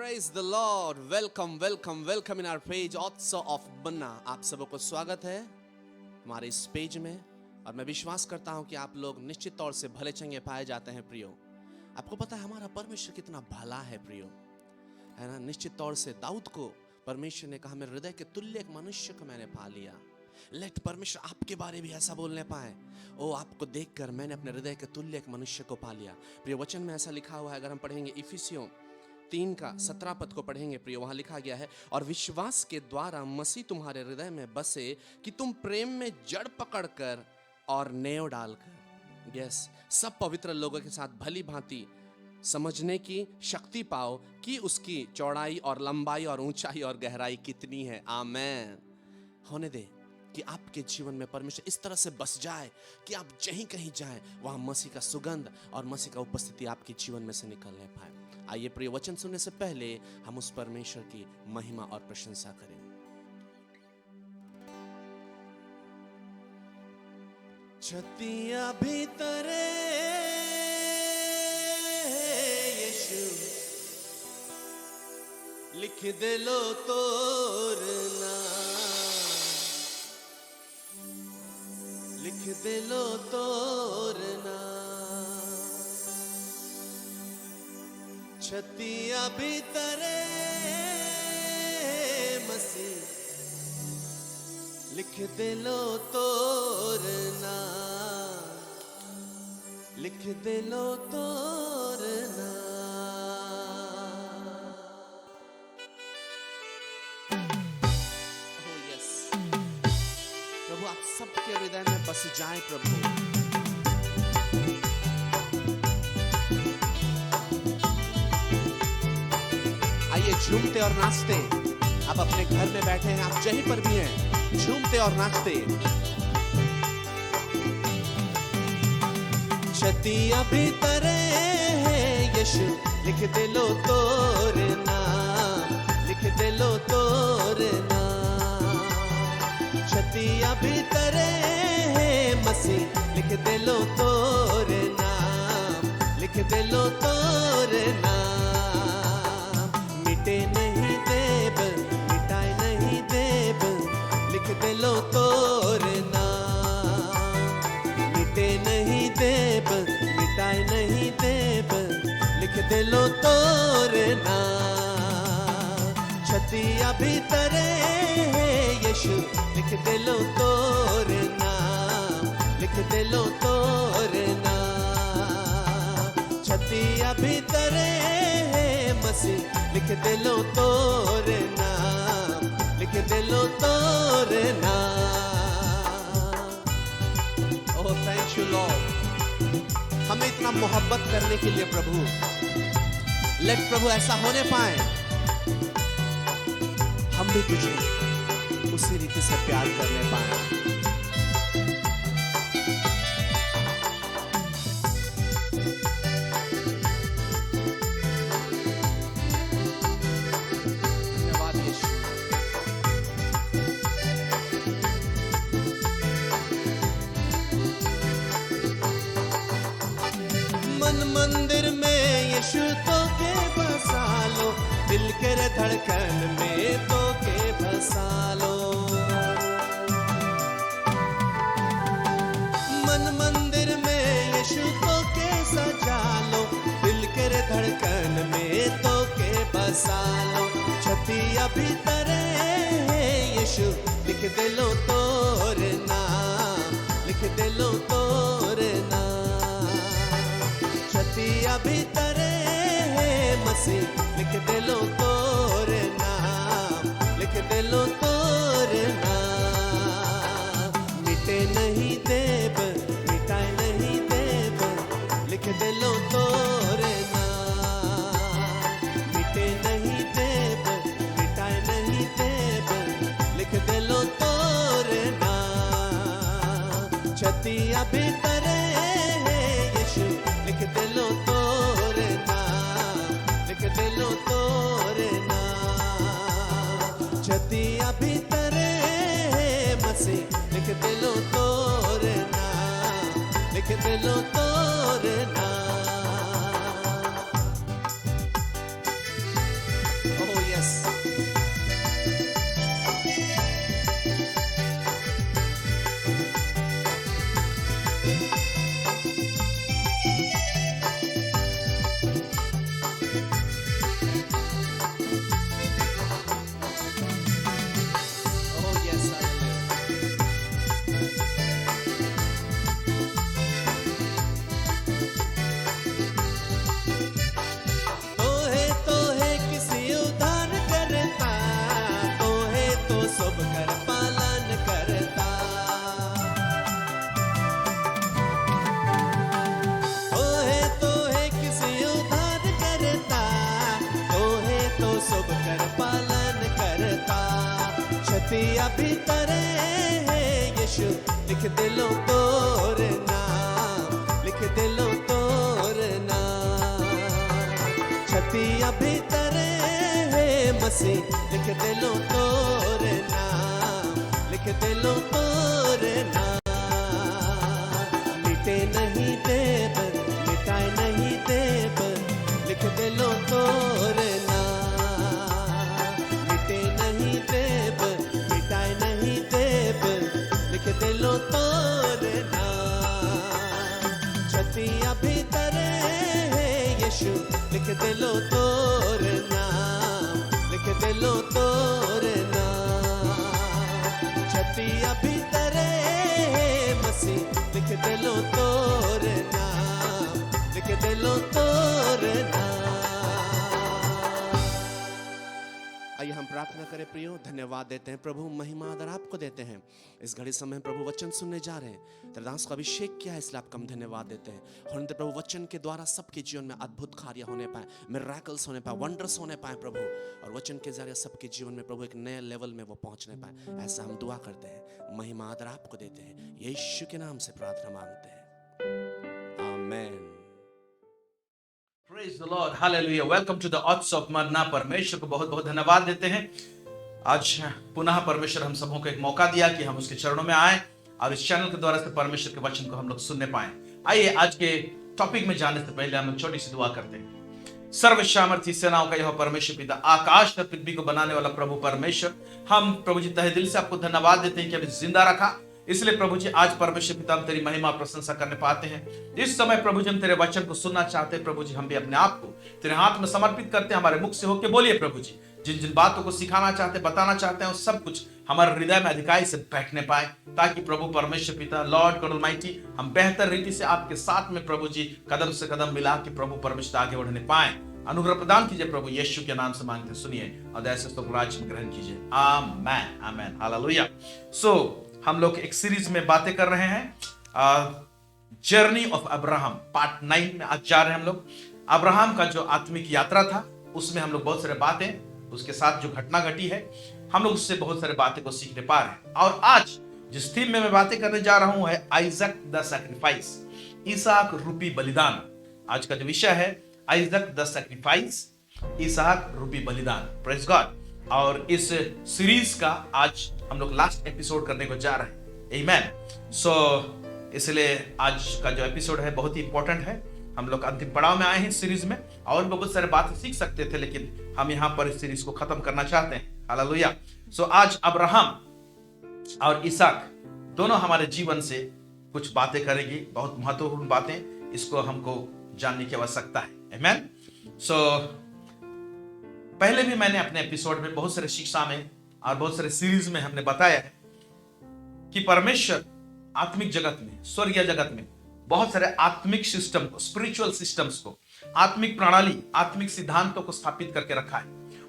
Praise the Lord. Welcome in our page also of Banna. आप सबको स्वागत है हमारे इस पेज में और मैं विश्वास करता हूं कि आप लोग निश्चित तौर से भले चंगे पाए जाते हैं प्रियो। आपको पता है हमारा परमेश्वर कितना भला है प्रियो, है ना। निश्चित तौर से दाऊद को परमेश्वर ने कहा, मेरे हृदय के तुल्य एक मनुष्य को मैंने पा लिया। लेट परमेश्वर आपके बारे भी ऐसा बोलने पाए, ओ आपको देखकर मैंने अपने हृदय के तुल्य एक मनुष्य को पा लिया। प्रिय वचन में ऐसा लिखा हुआ है, अगर हम पढ़ेंगे इफिसियों 3:17 को पढ़ेंगे प्रिय, वहां लिखा गया है, और विश्वास के द्वारा मसीह तुम्हारे हृदय में बसे कि तुम प्रेम में जड़ पकड़कर और नेव डालकर सब पवित्र लोगों के साथ भली भांति समझने की शक्ति पाओ कि उसकी चौड़ाई और लंबाई और ऊंचाई और गहराई कितनी है। आमेन। होने दे कि आपके जीवन में परमेश्वर इस तरह से बस जाए कि आप जहीं कहीं जाएं वहां मसीह का सुगंध और मसीह का उपस्थिति आपके जीवन में से निकलने पाए। आइए प्रिय वचन सुनने से पहले हम उस परमेश्वर की महिमा और प्रशंसा करें। छतिया भीतरे यीशु लिख दे लो तोरना, लिख दे लो तोरना। छतिया भीतरे मसीह लिख दे लो तोरना, लिख दे लो तोरना। ओह यस प्रभु, आप सबके हृदय में बस जाए प्रभु। आइए झूमते और नाचते। आप अपने घर में बैठे हैं, आप जहीं पर भी हैं, झूमते और नाचते। छतिया भीतरे यीशु लिख दे लो तोरना, लिख दे लो तोरना। छतिया भीतरे मसीह लिख दे लो तोरना, लिख दे लो तोरना। मिटे नहीं देव, मिटाए नहीं देव, लिख दे लो तोरना। मिटे नहीं देव, मिटाए नहीं देव, लिख दे लो तोरना। छतिया भीतरे यीशु लिख दे लो तोरना, लिख दे लो तोरना। छतिया भीतरे मसीह लिख दे लो तोरना, लिख दे लो तोरना। ओह थैंक यू लॉर्ड, हमें इतना मोहब्बत करने के लिए प्रभु। लेट प्रभु ऐसा होने पाए हम भी तुझे उसी रीति से प्यार करने पाए। मंदिर में यीशु तो के बसा लो, दिल के धड़कन में तो के बसा लो। मन मंदिर में यीशु तो के सजा लो, दिल के धड़कन में तो के बसा लो। छतिया भीतरे यीशु लिख दे लो तोरना, लिख दे लो तोरना। छतिया भीतरे मसीह लिख दे लो तोरना, लिख दे लो तोरना। मिटे नहीं देव, मिटाए नहीं देव, लिख दे लो तोरना। मिटे नहीं देव, मिटाए नहीं देव, लिख दे लो तोरना। छतिया भीतरे यीशु लिख दे लो तोरना, लिख दे लो तोरना। छतिया भीतरे मसीह लिख दे लो तोरना, लिख दे लो तोरना। यस। ओह यस, तो है किसी उधार करता, तो है तो सब कर पालन करता। तो है किसी उधार करता, तो सब कर पालन करता। छतिया भीतर है यीशु, लिख दिलो तोर नाम, लिख दिलो तोर नाम। छतिया भीतर है मसीह, लिख दिलो तोर नाम, लिख दिलो तोर नाम। मिटे नहीं देव, मिटाए नहीं देव, लिख दिलो तोर नाम। मिटे नहीं देव, मिटाए नहीं देव, लिख दिलो तोर नाम। छतिया भीतर है यीशु, लिख दिलो तोर नाम, लिख दिलो तोर नाम। छतिया भीतर है मसीह, लिख दिलो तोर नाम, लिख दिलो तोर नाम। आइए हम प्रार्थना करें प्रियो, धन्यवाद देते हैं प्रभु, महिमा आदर आपको देते हैं। इस घड़ी समय प्रभु वचन सुनने जा रहे हैं, तेरे दास को अभिषेक किया है, इसलिए आपका हम धन्यवाद देते हैं। और प्रभु वचन के द्वारा सबके जीवन में अद्भुत कार्य होने पाए, मिरेकल्स होने पाए, वंडर्स होने पाए प्रभु, और वचन के जरिए सबके जीवन में प्रभु एक नए लेवल में वो पहुंचने पाए। ऐसा हम दुआ करते हैं, महिमा आदर आपको देते हैं, यीशु के नाम से प्रार्थना मांगते हैं, आमेन। Praise the Lord, hallelujah, welcome to the Odds of Manna। परमेश्वर को बहुत बहुत धन्यवाद देते हैं। आज पुनः परमेश्वर हम सबों को एक मौका दिया कि हम उसके चरणों में आए और इस चैनल के द्वारा से परमेश्वर के वचन को हम लोग सुनने पाए। आइए आज के टॉपिक में जाने से पहले हम लोग छोटी सी दुआ करते हैं। सर्वसामर्थी सेनाओं का यह परमेश्वर पिता, आकाश और पृथ्वी को बनाने वाला प्रभु परमेश्वर, हम प्रभु जी तहे दिल से आपको धन्यवाद देते हैं कि हमें जिंदा रखा। इसलिए प्रभु जी आज परमेश्वर पिता हम तेरी महिमा प्रशंसा करने पाते हैं। इस समय प्रभु जी हम तेरे वचन को सुनना चाहते हैं। प्रभु जी हम भी अपने आप को तेरे हाथ में समर्पित करते हैं। हमारे मुख से होके बोलिए प्रभु जी, जिन जिन बातों को सिखाना चाहते हैं, बताना चाहते हैं, वो सब कुछ हमारे हृदय में अधिकाई से बैठने पाए, ताकि प्रभु परमेश्वर पिता, लॉर्ड गॉड ऑलमाइटी, हम बेहतर रीति से आपके साथ में प्रभु जी कदम से कदम मिला के प्रभु परमेश्वर आगे बढ़ने पाए। अनुग्रह प्रदान कीजिए प्रभु, यीशु के नाम से मांगते सुनिए और ऐसे तो राज्य में ग्रहण कीजिए, आमेन आमेन हालेलुया। सो हम लोग एक सीरीज में बातें कर रहे हैं, जर्नी ऑफ अब्राहम पार्ट 9 में आज जा रहे हैं हम लोग। अब्राहम का जो आत्मिक यात्रा था, उसमें हम लोग बहुत सारे बातें, उसके साथ जो घटना घटी है, हम लोग उससे बहुत सारे बातें को सीखने पा रहे हैं। और आज जिस थीम में मैं बातें करने जा रहा हूं है आइजक द सैक्रिफाइस, इसहाक रूपी बलिदान। आज का जो विषय है आइजक द सैक्रिफाइस, इसहाक रूपी बलिदान। Praise God. और इस सीरीज का आज हम लोग लास्ट एपिसोड करने को जा रहे हैं, आमेन। सो इसलिए आज का जो एपिसोड है बहुत ही इंपॉर्टेंट है। हम लोग अंतिम पड़ाव में आए हैं सीरीज में, और बहुत सारे बातें सीख सकते थे, लेकिन हम यहाँ पर इस सीरीज को खत्म करना चाहते हैं, हालेलुया। सो आज अब्राहम और इसहाक दोनों हमारे जीवन से कुछ बातें करेंगे, बहुत महत्वपूर्ण बातें, इसको हमको जानने की आवश्यकता है, आमेन। सो पहले भी मैंने अपने एपिसोड में बहुत सारे शिक्षा में और बहुत सारे सीरीज में हमने बताया है कि परमेश्वर आत्मिक जगत में, स्वर्गीय जगत में बहुत सारे आत्मिक सिस्टम को, स्पिरिचुअल सिस्टम्स को, आत्मिक प्रणाली, आत्मिक सिद्धांतों को स्थापित करके रखा है।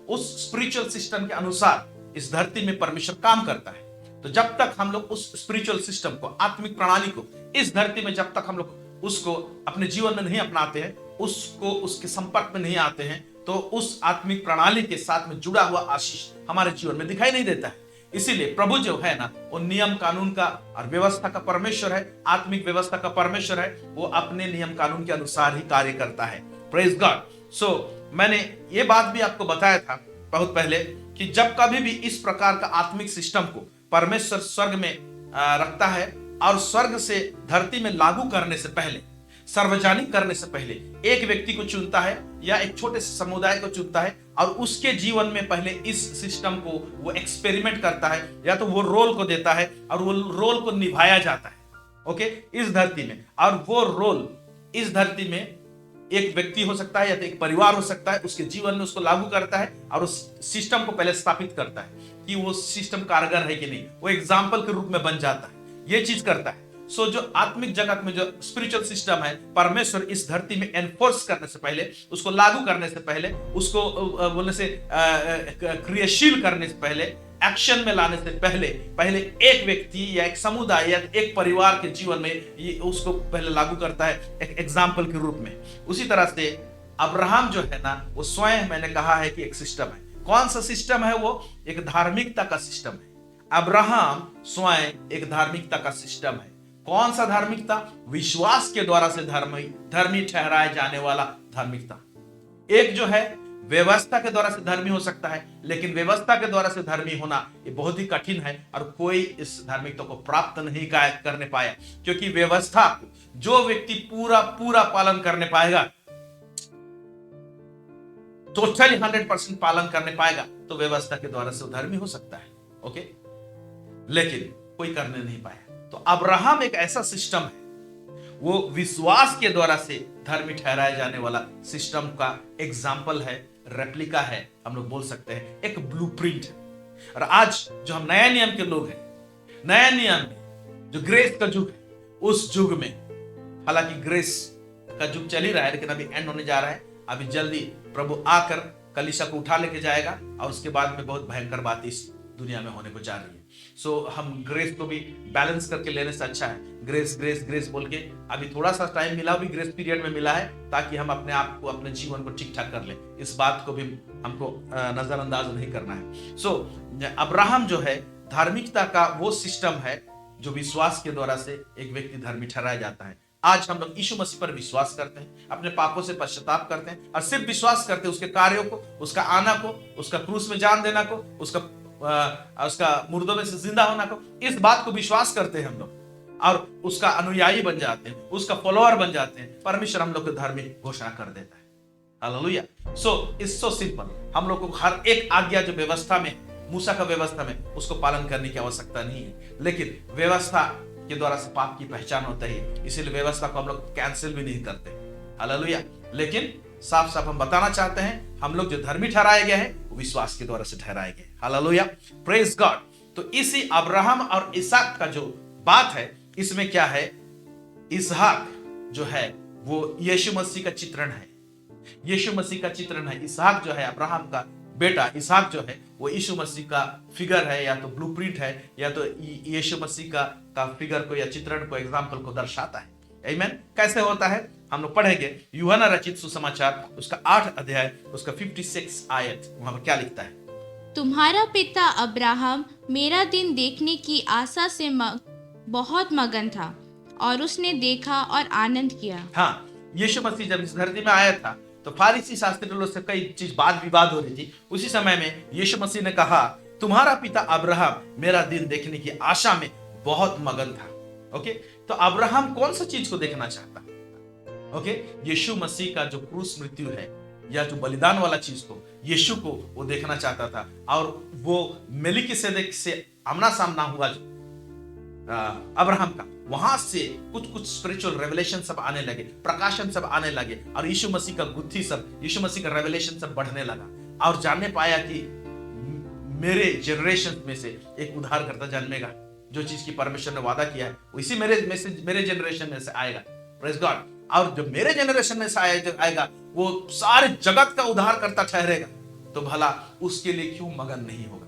उस स्पिरिचुअल सिस्टम के अनुसार इस धरती में परमेश्वर काम करता है। तो जब तक हम लोग उस स्पिरिचुअल सिस्टम को, आत्मिक प्रणाली को इस धरती में जब तक हम लोग उसको अपने जीवन में नहीं अपनाते हैं, उसको उसके संपर्क में नहीं आते हैं, तो उस आत्मिक प्रणाली के साथ में जुड़ा हुआ आशीष हमारे जीवन में दिखाई नहीं देता है। इसीलिए प्रभु जो है ना, वो नियम कानून का और व्यवस्था का परमेश्वर है, आत्मिक व्यवस्था का परमेश्वर है। वो अपने नियम कानून के अनुसार ही कार्य करता है। Praise God. सो मैंने ये बात भी आपको बताया था बहुत पहले कि जब कभी भी इस प्रकार का आत्मिक सिस्टम को परमेश्वर स्वर्ग में रखता है और स्वर्ग से धरती में लागू करने से पहले सार्वजनिक करने से पहले एक व्यक्ति को चुनता है या एक छोटे से समुदाय को चुनता है और उसके जीवन में पहले इस सिस्टम को वो एक्सपेरिमेंट करता है या तो वो रोल को देता है और वो रोल को निभाया जाता है, ओके, इस धरती में। और वो रोल इस धरती में एक व्यक्ति हो सकता है या तो एक परिवार हो सकता है, उसके जीवन में उसको लागू करता है और उस सिस्टम को पहले स्थापित करता है कि वो सिस्टम कारगर है कि नहीं, वो एग्जाम्पल के रूप में बन जाता है, ये चीज करता है। सो जो आत्मिक जगत में जो स्पिरिचुअल सिस्टम है, परमेश्वर इस धरती में एनफोर्स करने से पहले, उसको लागू करने से पहले, उसको बोलने से क्रियाशील करने से पहले, एक्शन में लाने से पहले एक व्यक्ति या एक समुदाय या एक परिवार के जीवन में ये उसको पहले लागू करता है एक एग्जाम्पल के रूप में। उसी तरह से अब्राहम जो है ना, वो स्वयं मैंने कहा है कि एक सिस्टम है। कौन सा सिस्टम है? वो एक धार्मिकता का सिस्टम है। अब्राहम स्वयं एक धार्मिकता का सिस्टम है। कौन सा धार्मिकता? विश्वास के द्वारा से धर्मी ठहराए जाने वाला धार्मिकता। एक जो है व्यवस्था के द्वारा से धर्मी हो सकता है, लेकिन व्यवस्था के द्वारा से धर्मी होना ये बहुत ही कठिन है और कोई इस धार्मिकता को प्राप्त नहीं करने पाया, क्योंकि व्यवस्था को जो व्यक्ति पूरा पालन करने पाएगा, टोटली 100% पालन करने पाएगा, तो व्यवस्था के द्वारा से धर्मी हो सकता है, ओके, लेकिन कोई करने नहीं पाया। तो अब्राहम एक ऐसा सिस्टम है, वो विश्वास के द्वारा से धर्मी ठहराए जाने वाला सिस्टम का एग्जाम्पल है, रेप्लिका है, हम लोग बोल सकते हैं, एक ब्लूप्रिंट है। और आज जो हम नया नियम के लोग हैं, नया नियम में जो ग्रेस का युग है, उस युग में, हालांकि ग्रेस का युग चल ही रहा है, लेकिन अभी एंड होने जा रहा है। अभी जल्दी प्रभु आकर कलीसिया को उठा लेके जाएगा और उसके बाद में बहुत भयंकर बात इस दुनिया में होने को जा रही है। सो हम ग्रेस को भी बैलेंस करके लेने से अच्छा है ग्रेस ग्रेस ग्रेस बोल के अभी थोड़ा सा टाइम मिला, भी ग्रेस पीरियड में मिला है, ताकि हम अपने आप को, अपने जीवन को ठीक ठाक कर लें। इस बात को भी हमको नजरअंदाज नहीं करना है। सो अब्राहम जो है धार्मिकता का वो सिस्टम है जो विश्वास के द्वारा से एक व्यक्ति धर्मी ठहराया जाता है। आज हम लोग यीशु मसीह पर विश्वास करते हैं, अपने पापों से पश्चाताप करते हैं और सिर्फ विश्वास करते हैं उसके कार्यों को, उसका आना को, उसका क्रूस में जान देना को, उसका मुर्दों में से जिंदा होना को, इस बात को विश्वास करते हैं हम लोग और उसका अनुयायी बन जाते हैं, उसका फॉलोअर बन जाते हैं। परमेश्वर हम लोग को धार्मिक घोषणा कर देता है। Hallelujah. So it's so simple. हम लोग को हर एक आज्ञा जो व्यवस्था में, मूसा का व्यवस्था में, उसको पालन करने की आवश्यकता नहीं है, लेकिन व्यवस्था के द्वारा से पाप की पहचान होता है, इसीलिए व्यवस्था को हम लोग कैंसिल भी नहीं करते। हालेलुया। लेकिन साफ साफ हम बताना चाहते हैं, हम लोग जो धर्मी ठहराए गए हैं वो विश्वास के द्वारा से ठहराए गए। Hallelujah, praise God. तो इसी अब्राहम और इसहाक का जो बात है, इसमें क्या है, इसहाक जो है वो यीशु मसीह का चित्रण है। यीशु मसीह का चित्रण है। इसहाक जो है अब्राहम का बेटा, इसहाक जो है वो यीशु मसीह का फिगर है, या तो ब्लूप्रिंट है, या तो यीशु मसीह का फिगर को या चित्रण को, एग्जाम्पल को दर्शाता है। आमीन। कैसे होता है हम लोग पढ़ेंगे। यूहन्ना रचित सुसमाचार उसका 8 अध्याय उसका 56 आयत, वहां पर क्या लिखता है? तुम्हारा पिता अब्राहम मेरा दिन देखने की आशा से बहुत मगन था और उसने देखा और आनंद किया। हाँ, यीशु मसीह जब इस धरती में आया था तो फारिसी शास्त्री लोगों से कई चीज वाद विवाद हो रही थी। उसी समय में यीशु मसीह ने कहा, तुम्हारा पिता अब्राहम मेरा दिन देखने की आशा में बहुत मगन था। ओके, तो अब्राहम कौन सा चीज को देखना चाहता? ओके, यीशु मसीह का जो क्रूस मृत्यु है या जो बलिदान वाला चीज को, यीशु को वो देखना चाहता था। और वो मेलिकिसेदेक से आमना सामना हुआ जो अब्राहम का, वहां से कुछ स्पिरिचुअल रेवलेशन सब आने लगे, प्रकाशन सब आने लगे, और यीशु मसीह का बुद्धि सब, यीशु मसीह का रेवलेशन सब बढ़ने लगा। और जानने पाया कि मेरे जनरेशन में से एक उद्धारकर्ता जन्मेगा, जो चीज की परमेश्वर ने वादा किया है इसी मेरे जनरेशन में से आएगा। Praise God. और जो मेरे जनरेशन में से आएगा वो सारे जगत का उद्धारकर्ता ठहरेगा। तो भला उसके लिए क्यों मगन नहीं होगा?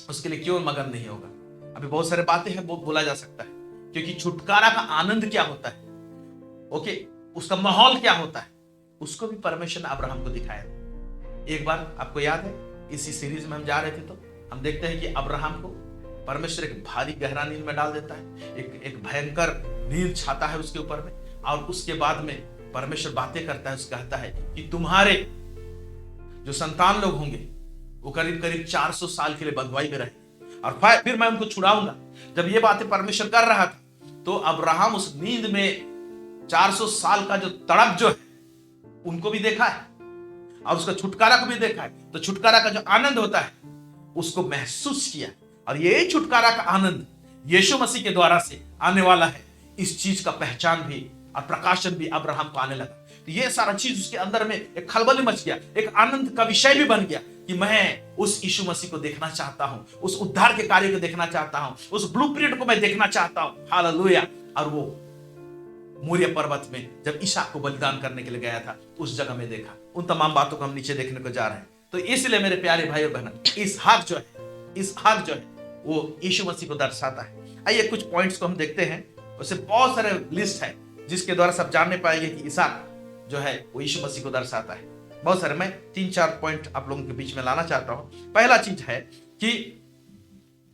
उसके लिए क्यों मगन नहीं होगा? अभी बहुत सारे बातें हैं, बहुत बोला जा सकता है, क्योंकि छुटकारा का आनंद क्या होता है, ओके, उसका माहौल क्या होता है, उसको भी परमेश्वर ने अब्राहम को दिखाया। एक बार आपको याद है, इसी सीरीज में हम जा रहे थे तो हम देखते हैं कि अब्राहम को परमेश्वर एक भारी गहरा नींद में डाल देता है, एक भयंकर नींद छाता है उसके ऊपर में, और उसके बाद में परमेश्वर बातें करता है, उसका कहता है कि तुम्हारे जो संतान लोग होंगे वो करीब 400 साल के लिए बंधुआई में रहे और फिर मैं उनको छुड़ाऊंगा। जब ये बातें परमेश्वर कर रहा था तो अब्राहम उस नींद में 400 साल का जो तड़प जो है उनको भी देखा है और उसका छुटकारा को भी देखा है। तो छुटकारा का जो आनंद होता है उसको महसूस किया, और ये छुटकारा का आनंद यीशु मसीह के द्वारा से आने वाला है। इस चीज का पहचान भी और प्रकाशन भी अब्राहम को आने लगा। तो ये सारा चीज उसके अंदर में एक खलबली मच गया, एक आनंद का विषय भी बन गया कि मैं उस यीशु मसीह को देखना चाहता हूं, उस उद्धार के कार्य को देखना चाहता हूं, उस ब्लूप्रिंट को मैं देखना चाहता हूं। हालेलुया। और वो मोरिया पर्वत में जब इसहाक को बलिदान करने के लिए गया था, उस जगह में देखा। उन तमाम बातों को हम नीचे देखने को जा रहे हैं। तो इसलिए मेरे प्यारे भाई और बहन, इसहाक जो है वो यीशु मसीह को दर्शाता है। आइए कुछ पॉइंट्स को हम देखते हैं। उससे बहुत सारे लिस्ट है जिसके द्वारा सब जानने पाएंगे कि इसहाक जो है वो यीशु मसीह को दर्शाता है। बहुत सारे, मैं 3-4 पॉइंट आप लोगों के बीच में लाना चाहता हूं। पहला चीज है कि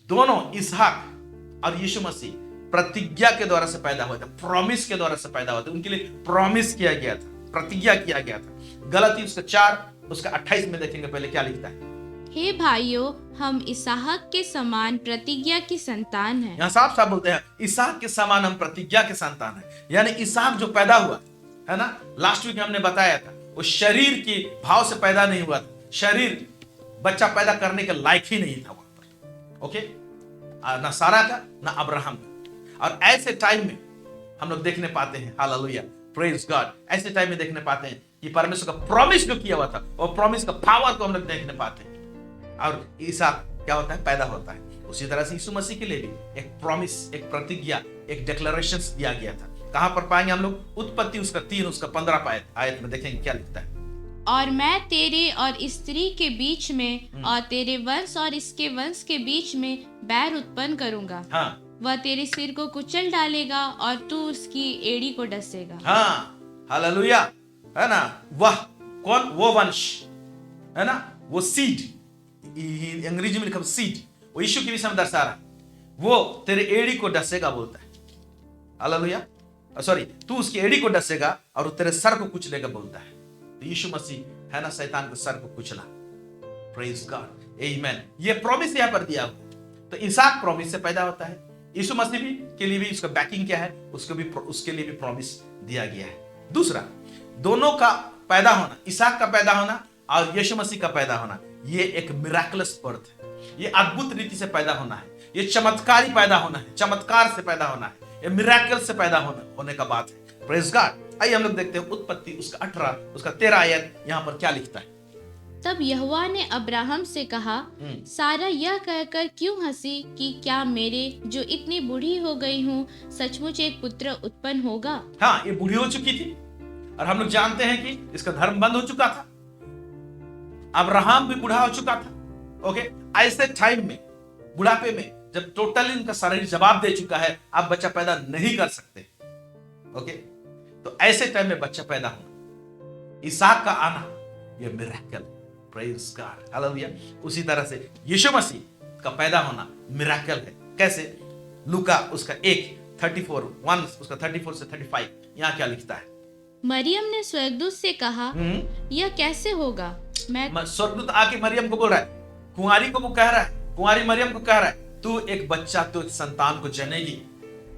दोनों इसहाक और यीशु मसीह प्रतिज्ञा के द्वारा से पैदा हुए थे, प्रॉमिस के द्वारा से पैदा हुए थे। उनके लिए प्रॉमिस किया गया था, प्रतिज्ञा किया गया था। गलती उसका 4 उसका 28 में देखेंगे पहले क्या लिखता है। हे भाइयों, हम इसहाक के समान प्रतिज्ञा की संतान हैं। यहाँ साफ साफ बोलते हैं इसहाक के समान हम प्रतिज्ञा के संतान हैं। यानी इसहाक जो पैदा हुआ है ना, लास्ट वीक हमने बताया था, वो शरीर की भाव से पैदा नहीं हुआ था। शरीर बच्चा पैदा करने के लायक ही नहीं था वहां पर। ओके, ना सारा का ना अब्राहम का। और ऐसे टाइम में हम लोग देखने पाते हैं, हालेलुया, प्रेज गॉड, ऐसे टाइम में देखने पाते हैं कि परमेश्वर का प्रॉमिस जो किया हुआ था, और प्रॉमिस का पावर को हम लोग देखने पाते हैं। और इसहाक क्या होता है, पैदा होता है। उसी तरह से यीशु मसीह के लिए भी एक प्रॉमिस, एक प्रतिज्ञा, एक डिक्लेरेशन दिया गया था। कहां पर पाएंगे हम लोग? उत्पत्ति उसका 3 उसका 15 आयत में देखेंगे क्या लिखता है। और मैं तेरे और स्त्री के बीच में और तेरे वंश और इसके वंश के बीच में बैर उत्पन्न करूंगा। हाँ, वह तेरे सिर को कुचल डालेगा और तू उसकी एड़ी को डसेगा। हाँ, हालेलुया, है ना। वह कौन? वो वंश, है ना, वो सीड, अंग्रेजी में लिखा सीड, वो यीशु के विषय में दर्शा रहा है। वो तेरे एड़ी को डसेगा बोलता है। हालेलुया, सॉरी, तू उसकी एड़ी को डसेगा और वो तेरे सर को कुचलेगा बोलता है। तो यीशु मसीह है ना, शैतान के सर को कुचला। प्रेज गॉड, आमेन। ये प्रॉमिस यहां पर दिया हुआ। तो इसहाक प्रॉमिस से पैदा होता है। यीशु मसीह भी के लिए भी उसका बैकिंग क्या है, उसके लिए भी प्रॉमिस दिया गया है। दूसरा, दोनों का पैदा होना, इसहाक का पैदा होना और यीशु मसीह का पैदा होना, ये एक मिराकुलस बर्थ है। ये अद्भुत रीति से पैदा होना है। ये चमत्कारी पैदा होना है, चमत्कार से पैदा होना है, ये मिराकल से पैदा होने का बात है। Praise God. आइए हम लोग देखते हैं उत्पत्ति उसका 18 उसका 13 आयत यहाँ पर क्या लिखता है। तब यहोवा ने अब्राहम से कहा, सारा यह कहकर क्यों हंसी कि क्या मेरे जो इतनी बूढ़ी हो गई हूँ सचमुच एक पुत्र उत्पन्न होगा। हाँ, ये बूढ़ी हो चुकी थी और हम लोग जानते हैं कि इसका धर्म बंद हो चुका था। अब्राहम भी बूढ़ा हो चुका था। ओके, ऐसे टाइम में, बुढ़ापे में, जब टोटली इनका शरीर जवाब दे चुका है, आप बच्चा पैदा नहीं कर सकते। ओके, तो ऐसे टाइम में बच्चा पैदा होना, इसहाक का आना, यह मिरेकल, प्रेज गॉड, हालेलुया। उसी तरह से यीशु मसीह का पैदा होना मिरेकल है। कैसे? लूका उसका 1:34 उसका 34 से 35 यहाँ क्या लिखता है। मरियम ने स्वर्गदूत से कहा, यह कैसे होगा? मैं स्वर्गदूत आके मरियम को बोल रहा है, कुंवारी को वो कह रहा है, कुंवारी मरियम को कह रहा है, तू एक बच्चा, तू एक संतान को जनेगी,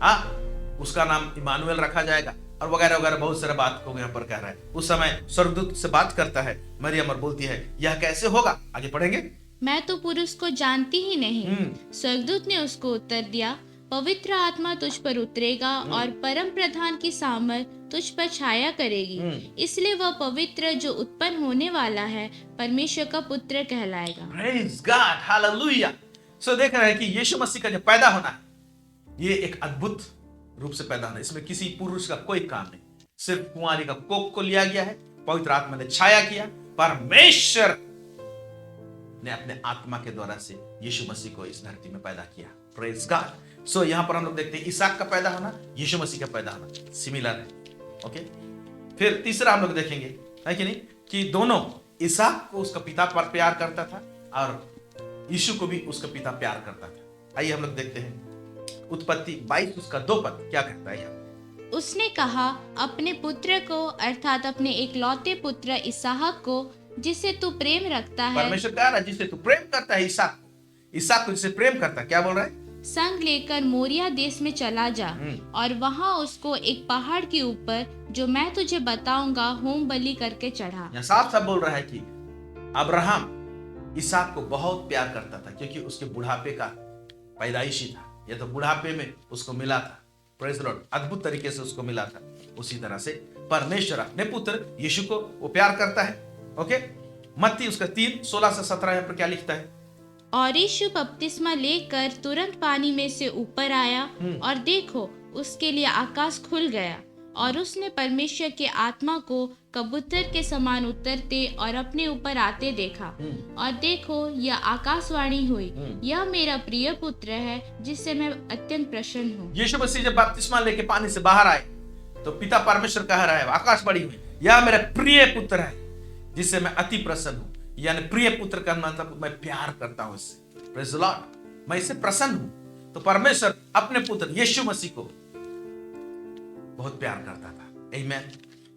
हाँ, उसका नाम इमानुएल रखा जाएगा, और वगैरह वगैरह बहुत सारे बात को यहाँ पर कह रहा है। उस समय स्वर्गदूत से बात करता है मरियम और बोलती है, यह कैसे होगा? आगे पढ़ेंगे। मैं तो पुरुष को जानती ही नहीं। स्वर्गदूत ने उसको उत्तर दिया, पवित्र आत्मा तुझ पर उतरेगा और परम प्रधान की सामर्थ तुझ पर छाया करेगी, इसलिए वह पवित्र जो उत्पन्न होने वाला है परमेश्वर का पुत्र कहलाएगा। Praise God, hallelujah. सो देख रहे हैं कि यीशु मसीह का जो पैदा होना है, ये एक अद्भुत रूप से पैदा होना, इसमें किसी पुरुष का कोई काम नहीं, सिर्फ कुंवारी का कोख को लिया गया है, पवित्र आत्मा ने छाया किया, परमेश्वर ने अपने आत्मा के द्वारा से यीशु मसीह को इस धरती में पैदा किया। Praise God. सो यहां पर हम लोग देखते हैं इसहाक का पैदा होना, यीशु मसीह का पैदा होना सिमिलर है। ओके, फिर तीसरा हम लोग देखेंगे, है कि नहीं, कि दोनों, इसहाक को उसका पिता पर प्यार करता था और यीशु को भी उसका पिता प्यार करता था। आइए हम लोग देखते हैं उत्पत्ति 22 उसका 2 पद क्या कहता है यहाँ। उसने कहा, अपने पुत्र को अर्थात अपने एकलौते पुत्र इसहाक को जिसे तू प्रेम रखता है। परमेश्वर कह रहा है जिसे तू प्रेम करता है, इसहाक को जिसे प्रेम करता है, क्या बोल रहा है? संग लेकर मोरिया देश में चला जा और वहाँ उसको एक पहाड़ के ऊपर जो मैं तुझे बताऊंगा होम बलि करके चढ़ा। यहाँ साफ साफ बोल रहा है कि अब्राहम इसहाक को बहुत प्यार करता था क्योंकि उसके बुढ़ापे का पैदाइशी था। यह तो बुढ़ापे में उसको मिला था। प्रेज लॉर्ड, अद्भुत तरीके से उसको मिला था। उसी तरह से परमेश्वर अपने पुत्र यीशु को वो प्यार करता है। ओके, मत्ती उसका 3:16 से 17 यहाँ पर क्या लिखता है? और यीशु बपतिस्मा लेकर तुरंत पानी में से ऊपर आया और देखो उसके लिए आकाश खुल गया और उसने परमेश्वर के आत्मा को कबूतर के समान उतरते और अपने ऊपर आते देखा। और देखो यह आकाशवाणी हुई, यह मेरा प्रिय पुत्र है जिससे मैं अत्यंत प्रसन्न हूँ। यीशु मसीह जब बपतिस्मा लेके पानी से बाहर आए तो पिता परमेश्वर कह रहा है, आकाशवाणी हुई, यह मेरा प्रिय पुत्र है जिससे मैं अति प्रसन्न हूँ। यानी प्रिय पुत्र का मतलब मैं प्यार करता हूँ इससे। प्रेज द लॉर्ड, मैं इससे प्रसन्न हूँ। तो परमेश्वर अपने पुत्र यीशु मसीह को बहुत प्यार करता था। आमीन।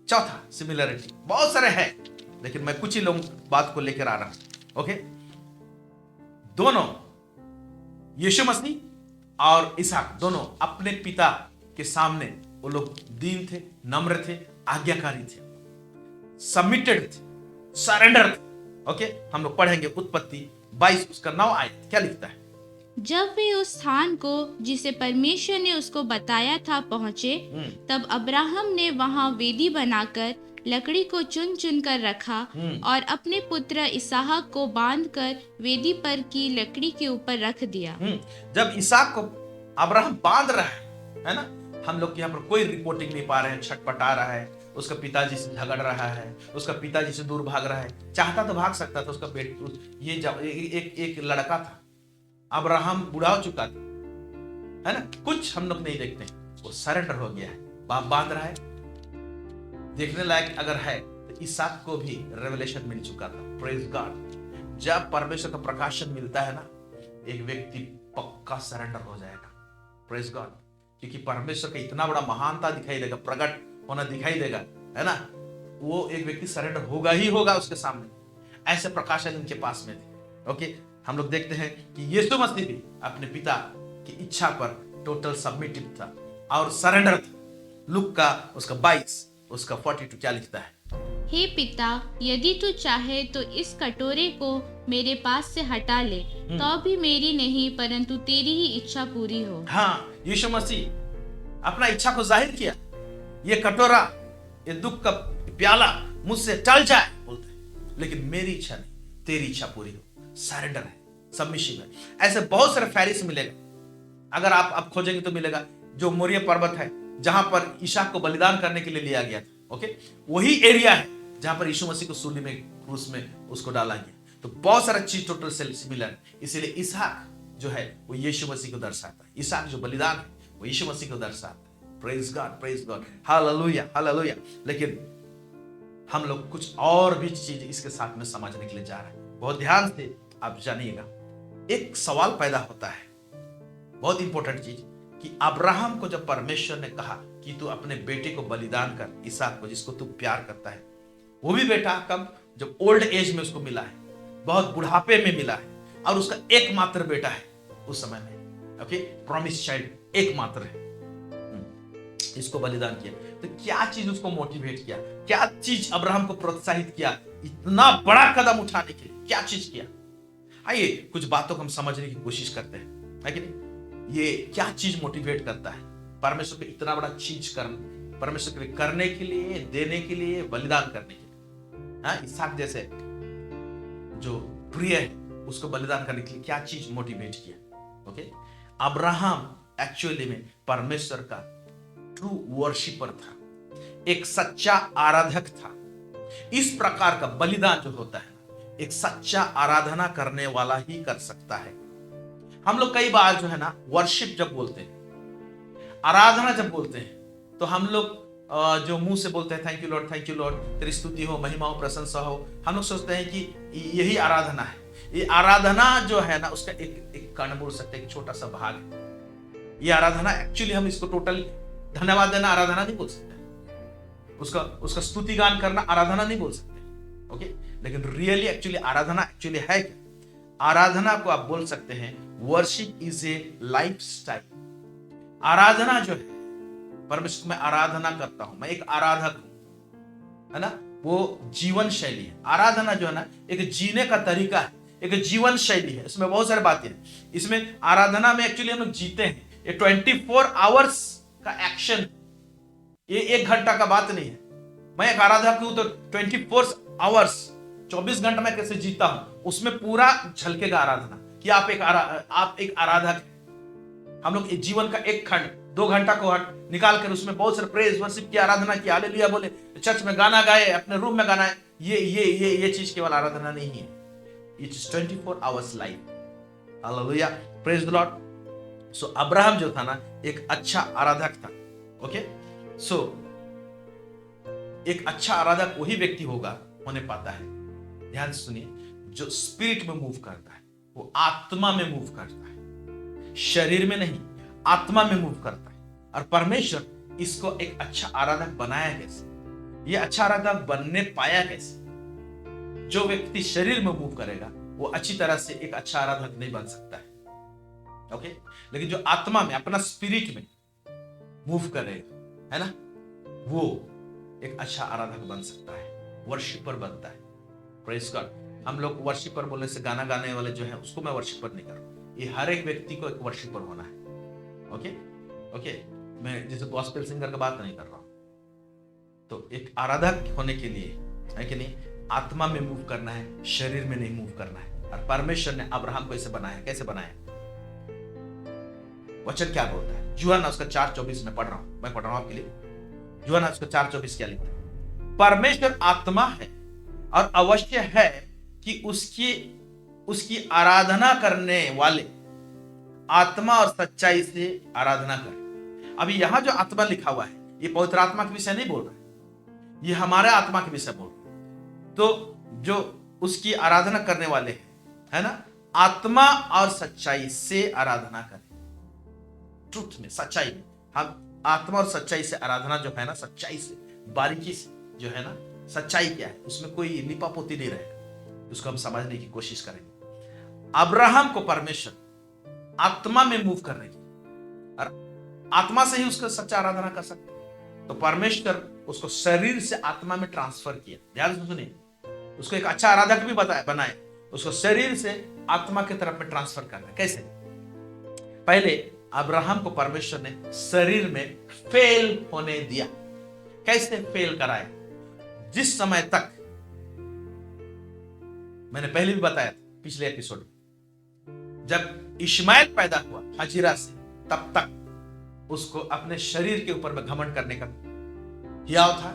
चौथा सिमिलरिटी, बहुत सारे हैं लेकिन मैं कुछ ही लोग बात को लेकर आ रहा हूं। ओके, दोनों यीशु मसीह और इसहाक दोनों अपने पिता के सामने वो लोग दीन थे, नम्र थे, आज्ञाकारी थे, सबमिटेड थे, सरेंडर थे। ओके, हम लोग पढ़ेंगे उत्पत्ति 22 उसका 9 आयत क्या लिखता है? जब वे उस स्थान को जिसे परमेश्वर ने उसको बताया था पहुँचे, तब अब्राहम ने वहाँ वेदी बनाकर लकड़ी को चुन चुन कर रखा और अपने पुत्र इसहाक को बांधकर वेदी पर की लकड़ी के ऊपर रख दिया। जब इसहाक को अब्राहम बांध रहा है ना, हम लोग यहाँ पर कोई रिपोर्टिंग नहीं पा रहे हैं, छटपटा रहा है, उसका पिताजी से झगड़ रहा है, उसका पिताजी से दूर भाग रहा है। चाहता तो भाग सकता था, उसका एक लड़का था, अब्राहम बूढ़ा हो चुका था, है ना, कुछ हम लोग नहीं देखते, वो सरेंडर हो गया है, बाप बांध रहा है। देखने लायक अगर है तो इसहाक को भी रेवलेशन मिल चुका था। प्रेज गॉड, जब परमेश्वर का प्रकाशन मिलता है ना, एक व्यक्ति पक्का सरेंडर हो जाएगा। प्रेज गॉड, क्योंकि परमेश्वर का इतना बड़ा महानता दिखाई देगा, प्रकट होना दिखाई देगा, है ना, वो एक व्यक्ति सरेंडर होगा ही होगा उसके सामने। ऐसे प्रकाशन इनके पास में थे। ओके, हम लोग देखते हैं कि यीशु मसीह भी अपने पिता की इच्छा पर टोटल सबमिटिव था और सरेंडर था। लूक का उसका 22 उसका 42 क्या लिखता है? हे पिता, यदि तू चाहे तो इस कटोरे को मेरे पास से हटा ले, तो भी मेरी नहीं परंतु तेरी ही इच्छा पूरी हो। हाँ, यीशु मसीह अपना इच्छा को जाहिर किया। ये कटोरा, ये दुख का प्याला मुझसे टल जाए बोलते, लेकिन मेरी इच्छा नहीं, तेरी इच्छा पूरी हो। सरेंडर है, सबमिशन है। ऐसे बहुत सारे फैरिस मिलेगा, अगर आप खोजेंगे तो मिलेगा, जो मोरिया पर्वत है जहां पर इसहाक को बलिदान करने के लिए लिया गया था। ओके, वही एरिया है जहां पर यीशु मसीह को सूली में, क्रूस में उसको डाला गया। तो बहुत सारा चीज टोटल सिमिलर है। इसीलिए इसहाक जो है वो यीशु मसीह को दर्शाता है, इसहाक जो बलिदान है वो यीशु मसीह को दर्शाता है। Praise God, praise God, hallelujah, hallelujah. लेकिन हम लोग कुछ और भी चीज इसके साथ में समझने के लिए जा रहे हैं। बहुत ध्यान से आप जानिएगा। एक सवाल पैदा होता है, बहुत इंपॉर्टेंट चीज, कि अब्राहम को जब परमेश्वर ने कहा कि तू अपने बेटे को बलिदान कर, इसहाक को, जिसको तू प्यार करता है, वो भी बेटा कब? जब ओल्ड एज में उसको मिला है, बहुत बुढ़ापे में मिला है, और उसका एकमात्र बेटा है उस समय में। ओके, प्रॉमिस चाइल्ड एकमात्र है, इसको बलिदान किया। तो क्या चीज उसको मोटिवेट किया, क्या चीज अब्राहम को प्रोत्साहित किया इतना बड़ा कदम उठाने के लिए? क्या चीज किया? आइए कुछ बातों को हम समझने की कोशिश करते हैं, है कि नहीं? ये क्या चीज मोटिवेट करता है परमेश्वर को इतना बड़ा चीज करने, परमेश्वर के लिए करने के लिए, देने के लिए, बलिदान करने के लिए? हाँ, इसहाक जैसे जो प्रिय है उसको बलिदान करने के लिए क्या चीज मोटिवेट किया? ओके, अब्राहम एक्चुअली में परमेश्वर का ट्रू वर्शिपर था, एक सच्चा आराधक था। इस प्रकार का बलिदान जो होता है एक सच्चा आराधना करने वाला ही कर सकता है। हम लोग कई बार जो है ना वर्शिप जब बोलते हैं, आराधना जब बोलते हैं, तो हम लोग जो मुंह से बोलते हैं थैंक यू लॉर्ड, तेरी स्तुति हो, महिमा हो, प्रशंसा हो, हम लोग सोचते हैं कि यही आराधना है। ये आराधना जो है ना उसका एक कण बोल सकते हैं, एक छोटा सा भाग है। ये आराधना एक्चुअली हम इसको टोटल धन्यवाद देना आराधना नहीं बोल सकते, उसका स्तुति गान करना आराधना नहीं बोल सकते। ओके, लेकिन रियली एक्चुअली आराधना एक्चुअली है क्या? आराधना को आप बोल सकते हैं worship is a lifestyle. आराधना जो है, परमेश्वर में आराधना करता हूं, मैं एक आराधक हूं, है ना, वो जीवन शैली है। आराधना जो है ना एक जीने का तरीका है, एक जीवन शैली है। इसमें बहुत सारी बातें हैं। इसमें आराधना में एक्चुअली हम लोग जीते हैं। ये 24 आवर्स का एक्शन, ये 1 घंटा का बात नहीं है। मैं एक आराधक हूं तो 24 आवर्स, 24 घंटा मैं कैसे जीता हूं, उसमें पूरा झलकेगा आराधना कि आप एक आराधक हैं। हम लोग जीवन का एक खंड 2 घंटा को निकाल कर उसमें बहुत सारे प्रेज वर्शिप की आराधना की, हालेलुया बोले, चर्च में गाना गाए, अपने रूम में गाना है, ये चीज केवल आराधना नहीं है। It is 24 hours life. Hallelujah, praise the Lord. So Abraham जो था ना एक अच्छा आराधक था। ओके, सो एक अच्छा आराधक वही व्यक्ति होने पाता है, ध्यान से सुनिए, जो स्पिरिट में मूव करता है, वो आत्मा में मूव करता है, शरीर में नहीं, आत्मा में मूव करता है। और परमेश्वर इसको एक अच्छा आराधक बनाया कैसे, ये अच्छा आराधक बनने पाया कैसे? जो व्यक्ति शरीर में मूव करेगा वो अच्छी तरह से एक अच्छा आराधक नहीं बन सकता है। ओके, लेकिन जो आत्मा में, अपना स्पिरिट में मूव करेगा, है ना, वो एक अच्छा आराधक बन सकता है, वर्शिपर बनता है। Praise God. हम लोग वर्शिपर बोलने से गाना गाने वाले जो है उसको मैं वर्शिपर नहीं कर रहा हूं। ये हर एक व्यक्ति को एक वर्शिपर होना है। ओके, मैं जैसे गॉस्पेल सिंगर का बात नहीं कर रहा हूं। तो एक आराधक होने के लिए, है कि नहीं, आत्मा में मूव करना है, शरीर में नहीं मूव करना है। और परमेश्वर ने अब्राहम को ऐसे बनाया। कैसे बनाया? वचन क्या बोलता है? यूहन्ना उसका 4:24 में मैं पढ़ रहा हूं आपके लिए। यूहन्ना उसका 4:24 क्या लिखता है? परमेश्वर आत्मा है और अवश्य है कि उसकी आराधना करने वाले आत्मा और सच्चाई से आराधना करें। अभी यहां जो आत्मा लिखा हुआ है ये पवित्र आत्मा के विषय नहीं बोल रहा है, ये हमारे आत्मा के विषय बोल रहा है। तो जो उसकी आराधना करने वाले हैं, है ना, आत्मा और सच्चाई से आराधना करें। ट्रुथ में, सच्चाई में। हम आत्मा और सच्चाई से आराधना जो है ना, सच्चाई से, बारीकी से जो है ना, सच्चाई क्या है उसमें कोई लिपापोती नहीं रहेगा, उसको हम समझने की कोशिश करेंगे। अब्राहम को परमेश्वर आत्मा में मूव करने की, और आत्मा से ही उसका सच्चा आराधना कर सकते। तो परमेश्वर उसको शरीर से आत्मा में ट्रांसफर किया। ध्यान से सुनिए, उसको एक अच्छा आराधक भी बनाए, उसको शरीर से आत्मा की तरफ में ट्रांसफर करना। कैसे? पहले अब्राहम को परमेश्वर ने शरीर में फेल होने दिया। कैसे फेल कराया? जिस समय तक, मैंने पहले भी बताया था पिछले एपिसोड में, जब इश्माइल पैदा हुआ हजीरा से, तब तक उसको अपने शरीर के ऊपर में घमंड करने का हियाव था,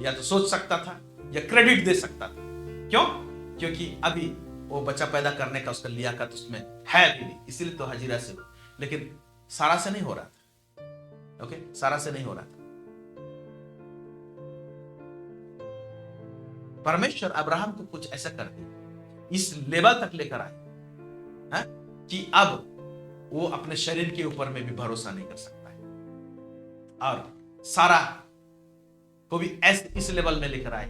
या तो सोच सकता था या क्रेडिट दे सकता था। क्यों? क्योंकि अभी वो बच्चा पैदा करने का उसका लियाकत उसमें है भी नहीं, इसीलिए तो हजीरा से। लेकिन सारा से नहीं हो रहा था। ओके, सारा से नहीं हो रहा था। परमेश्वर अब्राहम को कुछ ऐसा कर दिया, इस लेवल तक लेकर आए कि अब वो अपने शरीर के ऊपर में भी भरोसा नहीं कर सकता है, और सारा को भी ऐसे इस लेवल में लेकर आए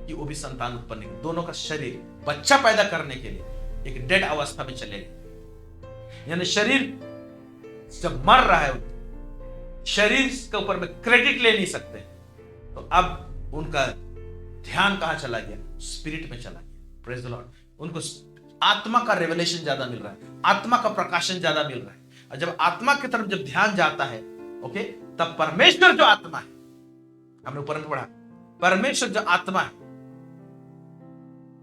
कि वो भी संतान उत्पन्न नहीं। दोनों का शरीर बच्चा पैदा करने के लिए एक डेड अवस्था में चले गए। यानी शरीर जब मर रहा है, शरीर के ऊपर में क्रेडिट ले नहीं सकते, तो अब उनका ध्यान कहां चला गया? स्पिरिट में चला गया। Praise the Lord. उनको आत्मा का रेवलेशन ज्यादा मिल रहा है, आत्मा का प्रकाशन ज्यादा मिल रहा है। और जब आत्मा की तरफ जब ध्यान जाता है, ओके, तब परमेश्वर जो आत्मा है, हमने ऊपर में पढ़ा, परमेश्वर जो आत्मा है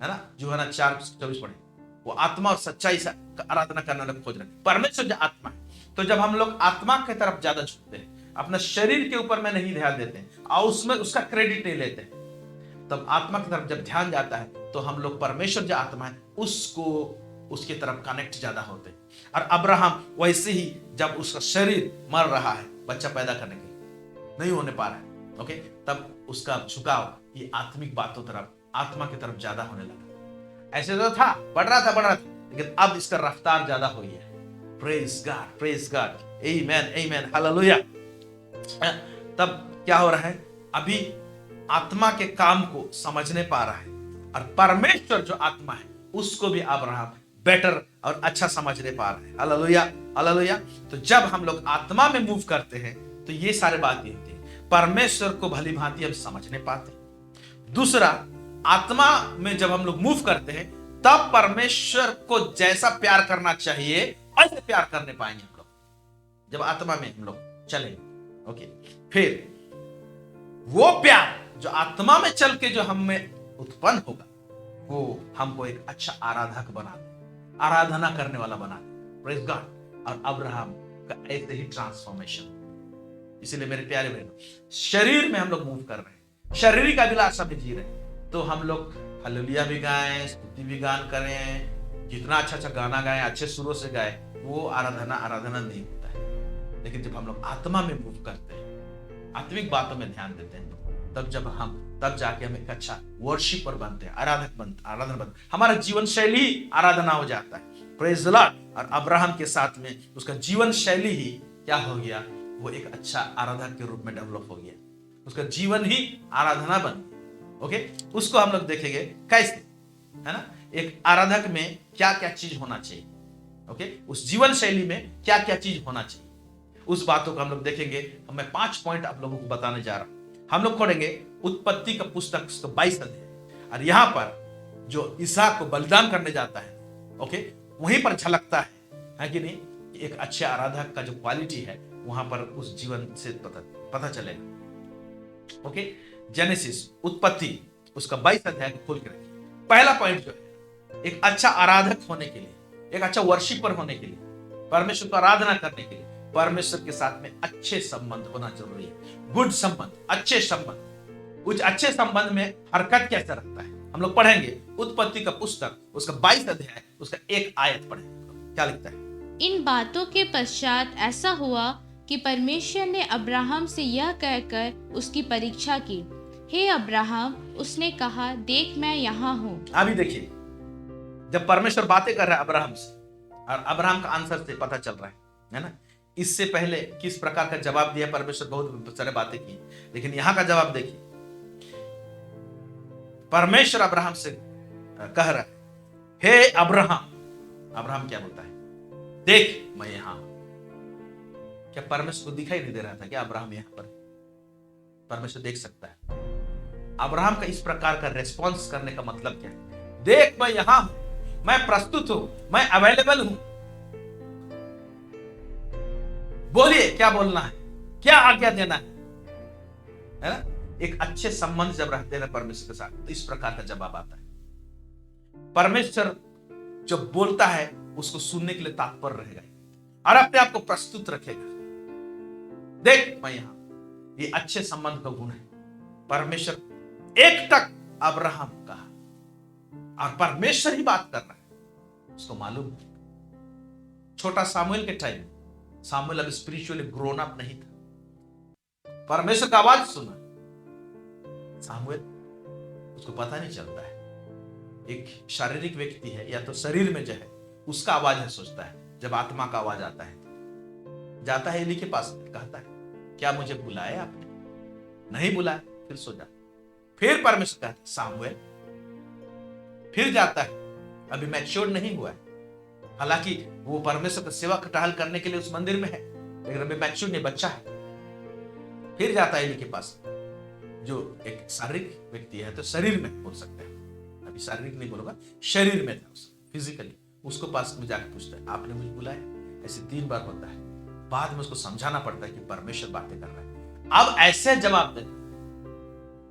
ना, यूहन्ना 4:24 पढ़े, वो आत्मा और सच्चाई से आराधना करने वाले खोज रहे। परमेश्वर जो आत्मा है, तो जब हम लोग आत्मा की तरफ ज्यादा झुकते हैं, अपना शरीर के ऊपर में नहीं ध्यान देते हैं और उसमें उसका क्रेडिट नहीं लेते, तब आत्मा की तरफ जब ध्यान जाता है तो हम लोग परमेश्वर जो आत्मा है उसको, उसके तरफ कनेक्ट ज्यादा होते हैं। और अब्राहम वैसे ही, जब उसका शरीर मर रहा है बच्चा पैदा करने के लिए, नहीं होने पा रहा है, ओके, तब उसका झुकाव ये आत्मिक बातों तरफ, आत्मा की तरफ ज्यादा होने लगा। ऐसे तो था, बढ़ रहा था, लेकिन अब इसका रफ्तार ज्यादा हुई है। प्रेज गॉड, प्रेज गॉड, आमेन, आमेन, हालेलुया। तब क्या हो रहा है? अभी आत्मा के काम को समझने पा रहा है, और परमेश्वर जो आत्मा है उसको भी अब्राहम बेटर और अच्छा समझने पा रहे हैं। Hallelujah, hallelujah. तो जब हम लोग आत्मा में मूव करते हैं तो ये सारे बातें होती है, परमेश्वर को भली भांति हम समझने पाते हैं। दूसरा, आत्मा में जब हम लोग मूव करते हैं तब परमेश्वर को जैसा प्यार करना चाहिए ऐसे प्यार करने पाएंगे हम लोग, जब आत्मा में हम लोग चलेंगे। ओके, फिर वो प्यार जो आत्मा में चल के जो हम में उत्पन्न होगा वो हमको एक अच्छा आराधक बना दे, आराधना करने वाला बना दे। Praise God. और अब्राहम का ऐसे ही ट्रांसफॉर्मेशन। इसीलिए मेरे प्यारे बहनों, शरीर में हम लोग मूव कर रहे हैं, शारीरिक अभिलाषा भी जी रहे हैं, तो हम लोग हालेलुया भी गाएं, स्तुति भी गान करें, जितना अच्छा अच्छा गाना गाएं, अच्छे सुरों से गाएं, वो आराधना नहीं होता है। लेकिन जब हम लोग आत्मा में मूव करते हैं, आत्मिक बातों में ध्यान देते हैं, तब जाके हम एक अच्छा वर्शिपर बनते हैं, आराधक बनते, हमारा जीवन शैली ही आराधना हो जाता है। Praise the Lord. और अब्राहम के साथ में उसका जीवन शैली ही क्या हो गया, वो एक अच्छा आराधक के रूप में डेवलप हो गया, उसका जीवन ही आराधना बन गया। ओके, उसको हम लोग देखेंगे कैसे, है ना, एक आराधक में क्या क्या चीज होना चाहिए। ओके, उस जीवन शैली में क्या क्या चीज होना चाहिए, उस बातों को हम लोग देखेंगे। मैं 5 पॉइंट आप लोगों को बताने जा रहा हूं। हम लोग पढ़ेंगे उत्पत्ति का पुस्तक 22 अध्याय, और यहां पर जो इसहाक को बलिदान करने जाता है, ओके, वहीं पर झलकता है कि नहीं, कि एक अच्छे आराधक का जो क्वालिटी है वहां पर उस जीवन से पता चलेगा। ओके, जेनेसिस, उत्पत्ति उसका 22 अध्याय को खोल के रखिए। पहला पॉइंट जो है, एक अच्छा आराधक होने के लिए, एक अच्छा वर्शिपर होने के लिए, परमेश्वर को आराधना करने के लिए परमेश्वर के साथ में अच्छे संबंध होना जरूरी है। गुड संबंध, अच्छे संबंध। उस अच्छे संबंध में हरकत कैसे रखता है, हम लोग पढ़ेंगे उत्पत्ति का पुस्तक उसका 22 अध्याय उसका 1 आयत पढ़ेंगे। क्या लिखता है? इन बातों के पश्चात ऐसा हुआ कि परमेश्वर ने अब्राहम से यह कहकर उसकी परीक्षा की, हे अब्राहम, उसने कहा, देख मैं यहाँ हूँ। अभी देखिए, जब परमेश्वर बातें कर रहा है अब्राहम से, और अब्राहम का आंसर से पता चल रहा है ना, इससे पहले किस प्रकार का जवाब दिया परमेश्वर, बहुत सारे बातें की, लेकिन यहां का जवाब देखिए। परमेश्वर अब्राहम से कह रहा है, हे अब्राहम। अब्राहम क्या बोलता है? देख मैं यहां हूं। क्या परमेश्वर को दिखाई नहीं दे रहा था क्या अब्राहम यहां पर? परमेश्वर देख सकता है। अब्राहम का इस प्रकार का रेस्पॉन्स करने का मतलब क्या है? देख मैं यहां हूं, मैं प्रस्तुत हूं, मैं अवेलेबल हूं, बोलिए क्या बोलना है, क्या आज्ञा देना है ना। एक अच्छे संबंध जब रहते हैं परमेश्वर के साथ, तो इस प्रकार का जवाब आता है। परमेश्वर जब बोलता है उसको सुनने के लिए तत्पर रहेगा और अपने आप को प्रस्तुत रखेगा। देख मैं यहां, ये अच्छे संबंध का गुण है। परमेश्वर एक टक अब्राहम कहा और परमेश्वर ही बात कर रहा है, उसको मालूम है। छोटा सामुएल के टाइम, सामुएल अब स्पिरिचुअली ग्रोन अप नहीं था, परमेश्वर का आवाज सुना, सामुएल उसको पता नहीं चलता है। एक शारीरिक व्यक्ति है या तो शरीर में जो है उसका आवाज है, सोचता है। जब आत्मा का आवाज आता है, जाता है एली के पास, कहता है, क्या मुझे बुलाया आपने? नहीं बुलाया, फिर सो जा। फिर परमेश्वर कहता है, सामुएल। फिर जाता है, अभी मैच्योर नहीं हुआ है, हालांकि वो परमेश्वर का सेवा टहल करने के लिए उस मंदिर में है, लेकिन अभी मैच्योर नहीं, बच्चा है। फिर जाता है एली के पास, जो एक शारीरिक व्यक्ति है, तो शरीर में बोल सकते हैं, अभी शारीरिक नहीं बोलूंगा, शरीर में था फिजिकली, उसको पास में जाकर पूछता है, आपने मुझे बुलाया? ऐसे 3 बार होता है। बाद में उसको समझाना पड़ता है कि परमेश्वर बातें कर रहा है। अब ऐसे जवाब दे,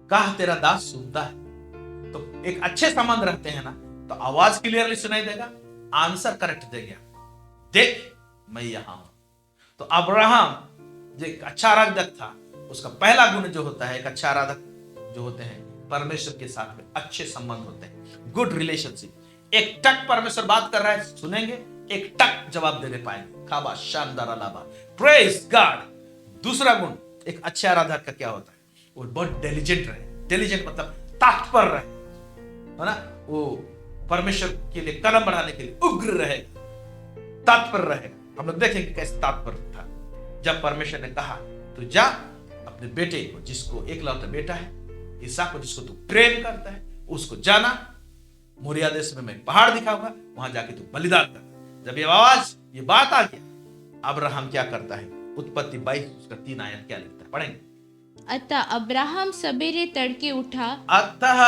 कहा तेरा दास सुनता है। तो एक अच्छे संबंध रहते हैं ना, तो आवाज क्लियरली सुनाई देगा, आंसर करेक्ट देगा, देख मैं यहां हूं। तो अब्राहम जो एक अच्छा आराधक था, उसका पहला गुण जो होता है, एक अच्छा आराधक जो होते हैं, परमेश्वर के साथ में अच्छे संबंध होते हैं, गुड रिलेशनशिप। एक टक परमेश्वर बात कर रहा है, सुनेंगे, एक टक जवाब देने पाएंगे। खाबा शानदार अलावा, प्रेज गॉड। दूसरा गुण एक अच्छे आराधक का क्या होता है? वो बहुत डिलिजेंट रहे। डिलिजेंट मतलब तात्पर रहे, है ना, वो परमेश्वर के लिए कदम बढ़ाने के लिए उग्र रहे, तात्पर रहे। हम लोग देखेंगे कैसे तात्पर था। जब परमेश्वर ने कहा, तो जा अपने बेटे को, जिसको एकलौता बेटा है, इसहाक को, जिसको तू प्रेम करता है, उसको जाना मोरिया देश में मैं पहाड़ दिखाऊंगा, वहां जाके तू बलिदान कर। जब ये बात आ गया, अब्राहम क्या करता है? उत्पत्ति 22 उसका 3 आयत क्या लिखता है, पढ़ेंगे। अतः अब्राहम सवेरे तड़के उठा। अतः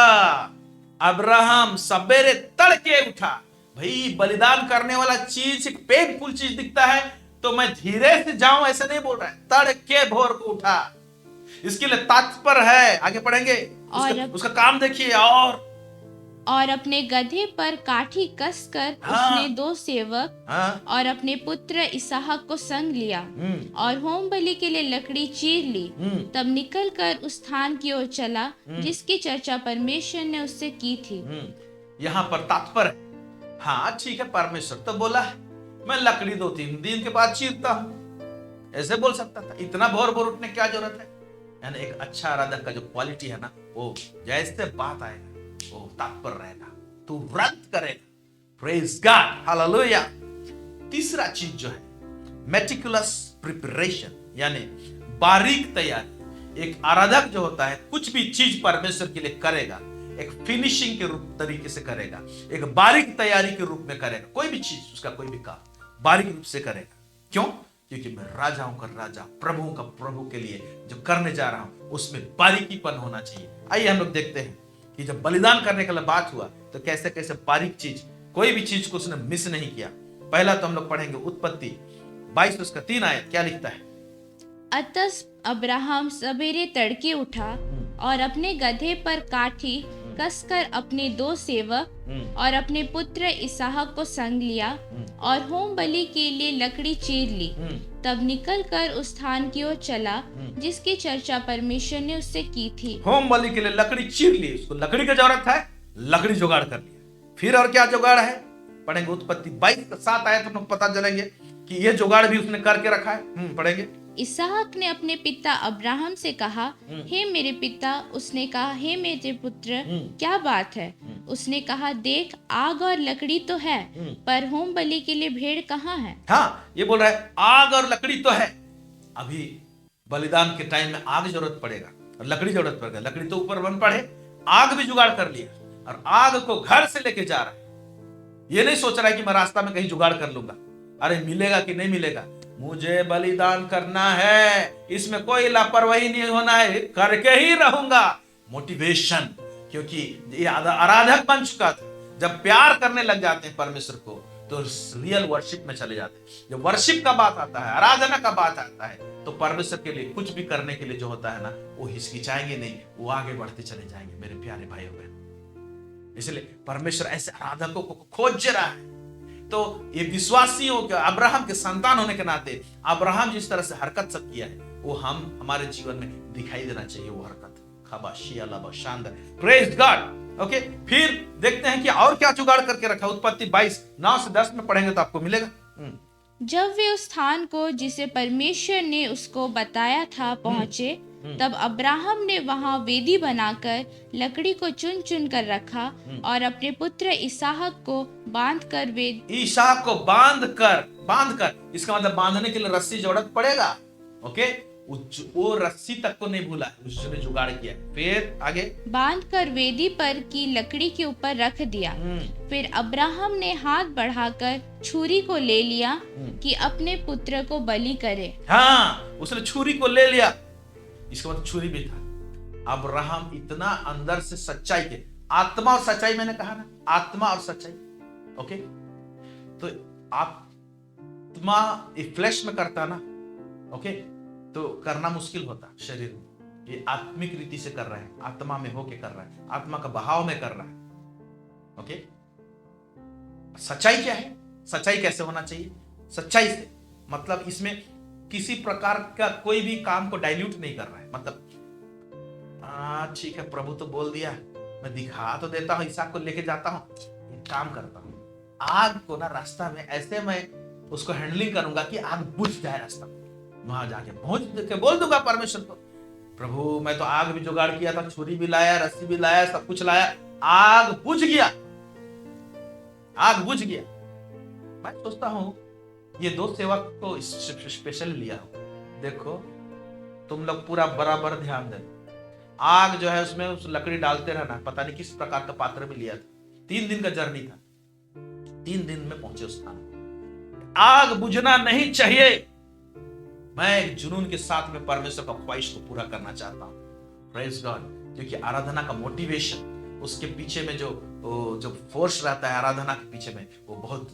अब्राहम सवेरे तड़के उठा। भाई बलिदान करने वाला चीज एक पेनफुल चीज दिखता है तो मैं धीरे से जाऊं ऐसा नहीं बोल रहा है, तड़के भोर को उठा। इसके लिए तात्पर्य है, आगे पढ़ेंगे। उसका काम देखिए। और अपने गधे पर काठी कसकर उसने 2 सेवक और अपने पुत्र इसहाक को संग लिया और होम बलि के लिए लकड़ी चीर ली। तब निकलकर उस स्थान की ओर चला जिसकी चर्चा परमेश्वर ने उससे की थी। यहाँ पर तात्पर्य, हाँ ठीक है, परमेश्वर तो बोला है मैं लकड़ी 2-3 दिन के बाद चीरता हूँ, ऐसे बोल सकता था। इतना भोर भोर उठने क्या जरूरत है? यानी एक अच्छा आराधक का जो क्वालिटी है ना, वो जैसे बात आएगा वो तात्पर्य रहेगा, तू व्रत करेगा। Praise God, hallelujah. तीसरा चीज जो है मेटिकुलस प्रिपरेशन, यानी बारीक तैयारी। एक आराधक जो होता है कुछ भी चीज परमेश्वर के लिए करेगा, एक फिनिशिंग के रूप तरीके से करेगा, एक बारीक तैयारी के रूप में करेगा। कोई भी चीज, उसका कोई भी काम बारीक रूप से करेगा। क्यों? क्योंकि मैं राजाओं का राजा, प्रभुओं का प्रभु के लिए जो करने जा रहा हूं उसमें बारीकीपन होना चाहिए। आइए हम लोग देखते हैं कि जब बलिदान करने के लिए बात हुआ तो कैसे कैसे बारीक चीज, कोई भी चीज को उसने मिस नहीं किया। पहला तो हम लोग पढ़ेंगे उत्पत्ति 22 उसका 3 आयत क्या लिखता है। अतः अब्राहम सवेरे तड़के उठा और अपने गधे पर काठी कसकर अपने 2 सेवक और अपने पुत्र इसहाक को संग लिया और होम बलि के लिए लकड़ी चीर ली। तब निकलकर उस स्थान की ओर चला जिसकी चर्चा परमेश्वर ने उससे की थी। होम बलि के लिए लकड़ी चीर ली, उसको लकड़ी की जरूरत है, लकड़ी जुगाड़ कर लिया। फिर और क्या जुगाड़ है, पढ़ेंगे उत्पत्ति 22 का 7 आयत में पता चलेंगे कि ये जुगाड़ भी उसने करके रखा है। पढ़ेंगे। इसहाक ने अपने पिता अब्राहम से कहा, हे मेरे पिता। उसने कहा, हे मेरे पुत्र, क्या बात है? उसने कहा, देख आग और लकड़ी तो है, पर होम बलि के लिए भेड़ कहाँ है? हाँ, ये बोल रहा है आग और लकड़ी तो है। अभी बलिदान के टाइम में आग जरूरत पड़ेगा और लकड़ी जरूरत पड़ेगा। लकड़ी तो ऊपर बन पड़े, आग भी जुगाड़ कर लिया और आग को घर से लेके जा रहा है। ये नहीं सोच रहा है कि मैं रास्ता में कहीं जुगाड़ कर लूंगा, अरे मिलेगा कि नहीं मिलेगा, मुझे बलिदान करना है, इसमें कोई लापरवाही नहीं होना है, करके ही रहूंगा। मोटिवेशन, क्योंकि ये आराधक बन चुका था। जब प्यार करने लग जाते हैं परमेश्वर को तो रियल वर्शिप में चले जाते हैं। जब वर्शिप का बात आता है, आराधना का बात आता है, तो परमेश्वर के लिए कुछ भी करने के लिए जो होता है ना, वो हिचकिचाएंगे नहीं, वो आगे बढ़ते चले जाएंगे। मेरे प्यारे भाइयों बहन, इसलिए परमेश्वर ऐसे आराधकों को खोज रहा है। तो ये विश्वासियों के, अब्राहम के संतान होने के नाते अब्राहम जिस तरह से हरकत सब किया है वो हम हमारे जीवन में दिखाई देना चाहिए। वो हरकत शानदार, प्रेज गॉड। ओके, फिर देखते हैं कि और क्या जुगाड़ करके रखा। उत्पत्ति 22 9 से 10 में पढ़ेंगे तो आपको मिलेगा। जब वे उस स्थान को जिसे परमेश्वर ने उसको बताया था पहुंचे, तब अब्राहम ने वहां वेदी बनाकर लकड़ी को चुन चुन कर रखा और अपने पुत्र इसहाक को बांध कर, इसका मतलब बांधने के लिए रस्सी जरूरत पड़ेगा। ओके, वो रस्सी तक को नहीं भूला, उसने जुगाड़ किया। फिर आगे बांध कर वेदी पर की लकड़ी के ऊपर रख दिया। फिर अब्राहम ने हाथ बढ़ाकर छुरी को ले लिया कि अपने पुत्र को बलि करे। हाँ, उसने छुरी को ले लिया, इसका मतलब छुरी भी था। अब्राहम इतना अंदर से सच्चाई के, आत्मा और सच्चाई, मैंने कहा ना, आत्मा और सच्चाई। ओके, तो आत्मा फ्लैश में करता ना, ओके, तो करना मुश्किल होता शरीर में। ये आत्मिक रीति से कर रहा है, आत्मा में होके कर रहा है, आत्मा का बहाव में कर रहा है। ओके, सच्चाई क्या है? सच्चाई कैसे होना चाहिए? सच्चाई से मतलब इसमें किसी प्रकार का कोई भी काम को डाइल्यूट नहीं कर रहा है। मतलब ठीक है, प्रभु तो बोल दिया, मैं दिखा तो देता हूं, इसहाक को लेके जाता हूं, एक काम करता हूं, आग को ना रास्ता में ऐसे मैं उसको हैंडलिंग करूंगा कि आग बुझ जाए रास्ता में। वहां जाके पहुंच के बोल दूंगा परमेश्वर को, प्रभु मैं तो आग भी जुगाड़ किया था, छुरी भी लाया, रस्सी भी लाया, सब कुछ लाया, आग बुझ गया, आग बुझ गया। मैं सोचता हूं ये 2 सेवक को स्पेशल लिया हो। देखो तुम लोग पूरा बराबर ध्यान देना, आग जो है उसमें उस लकड़ी डालते रहना, पता नहीं किस प्रकार का पात्र में लिया था, 3 दिन का जर्नी था, 3 दिन में पहुंचे उस स्थान पर। आग बुझना नहीं चाहिए। मैं एक जुनून के साथ में परमेश्वर का ख्वाहिश को पूरा करना चाहता हूं। Praise God. क्योंकि आराधना का मोटिवेशन, उसके पीछे में जो फोर्स रहता है आराधना के पीछे में, वो बहुत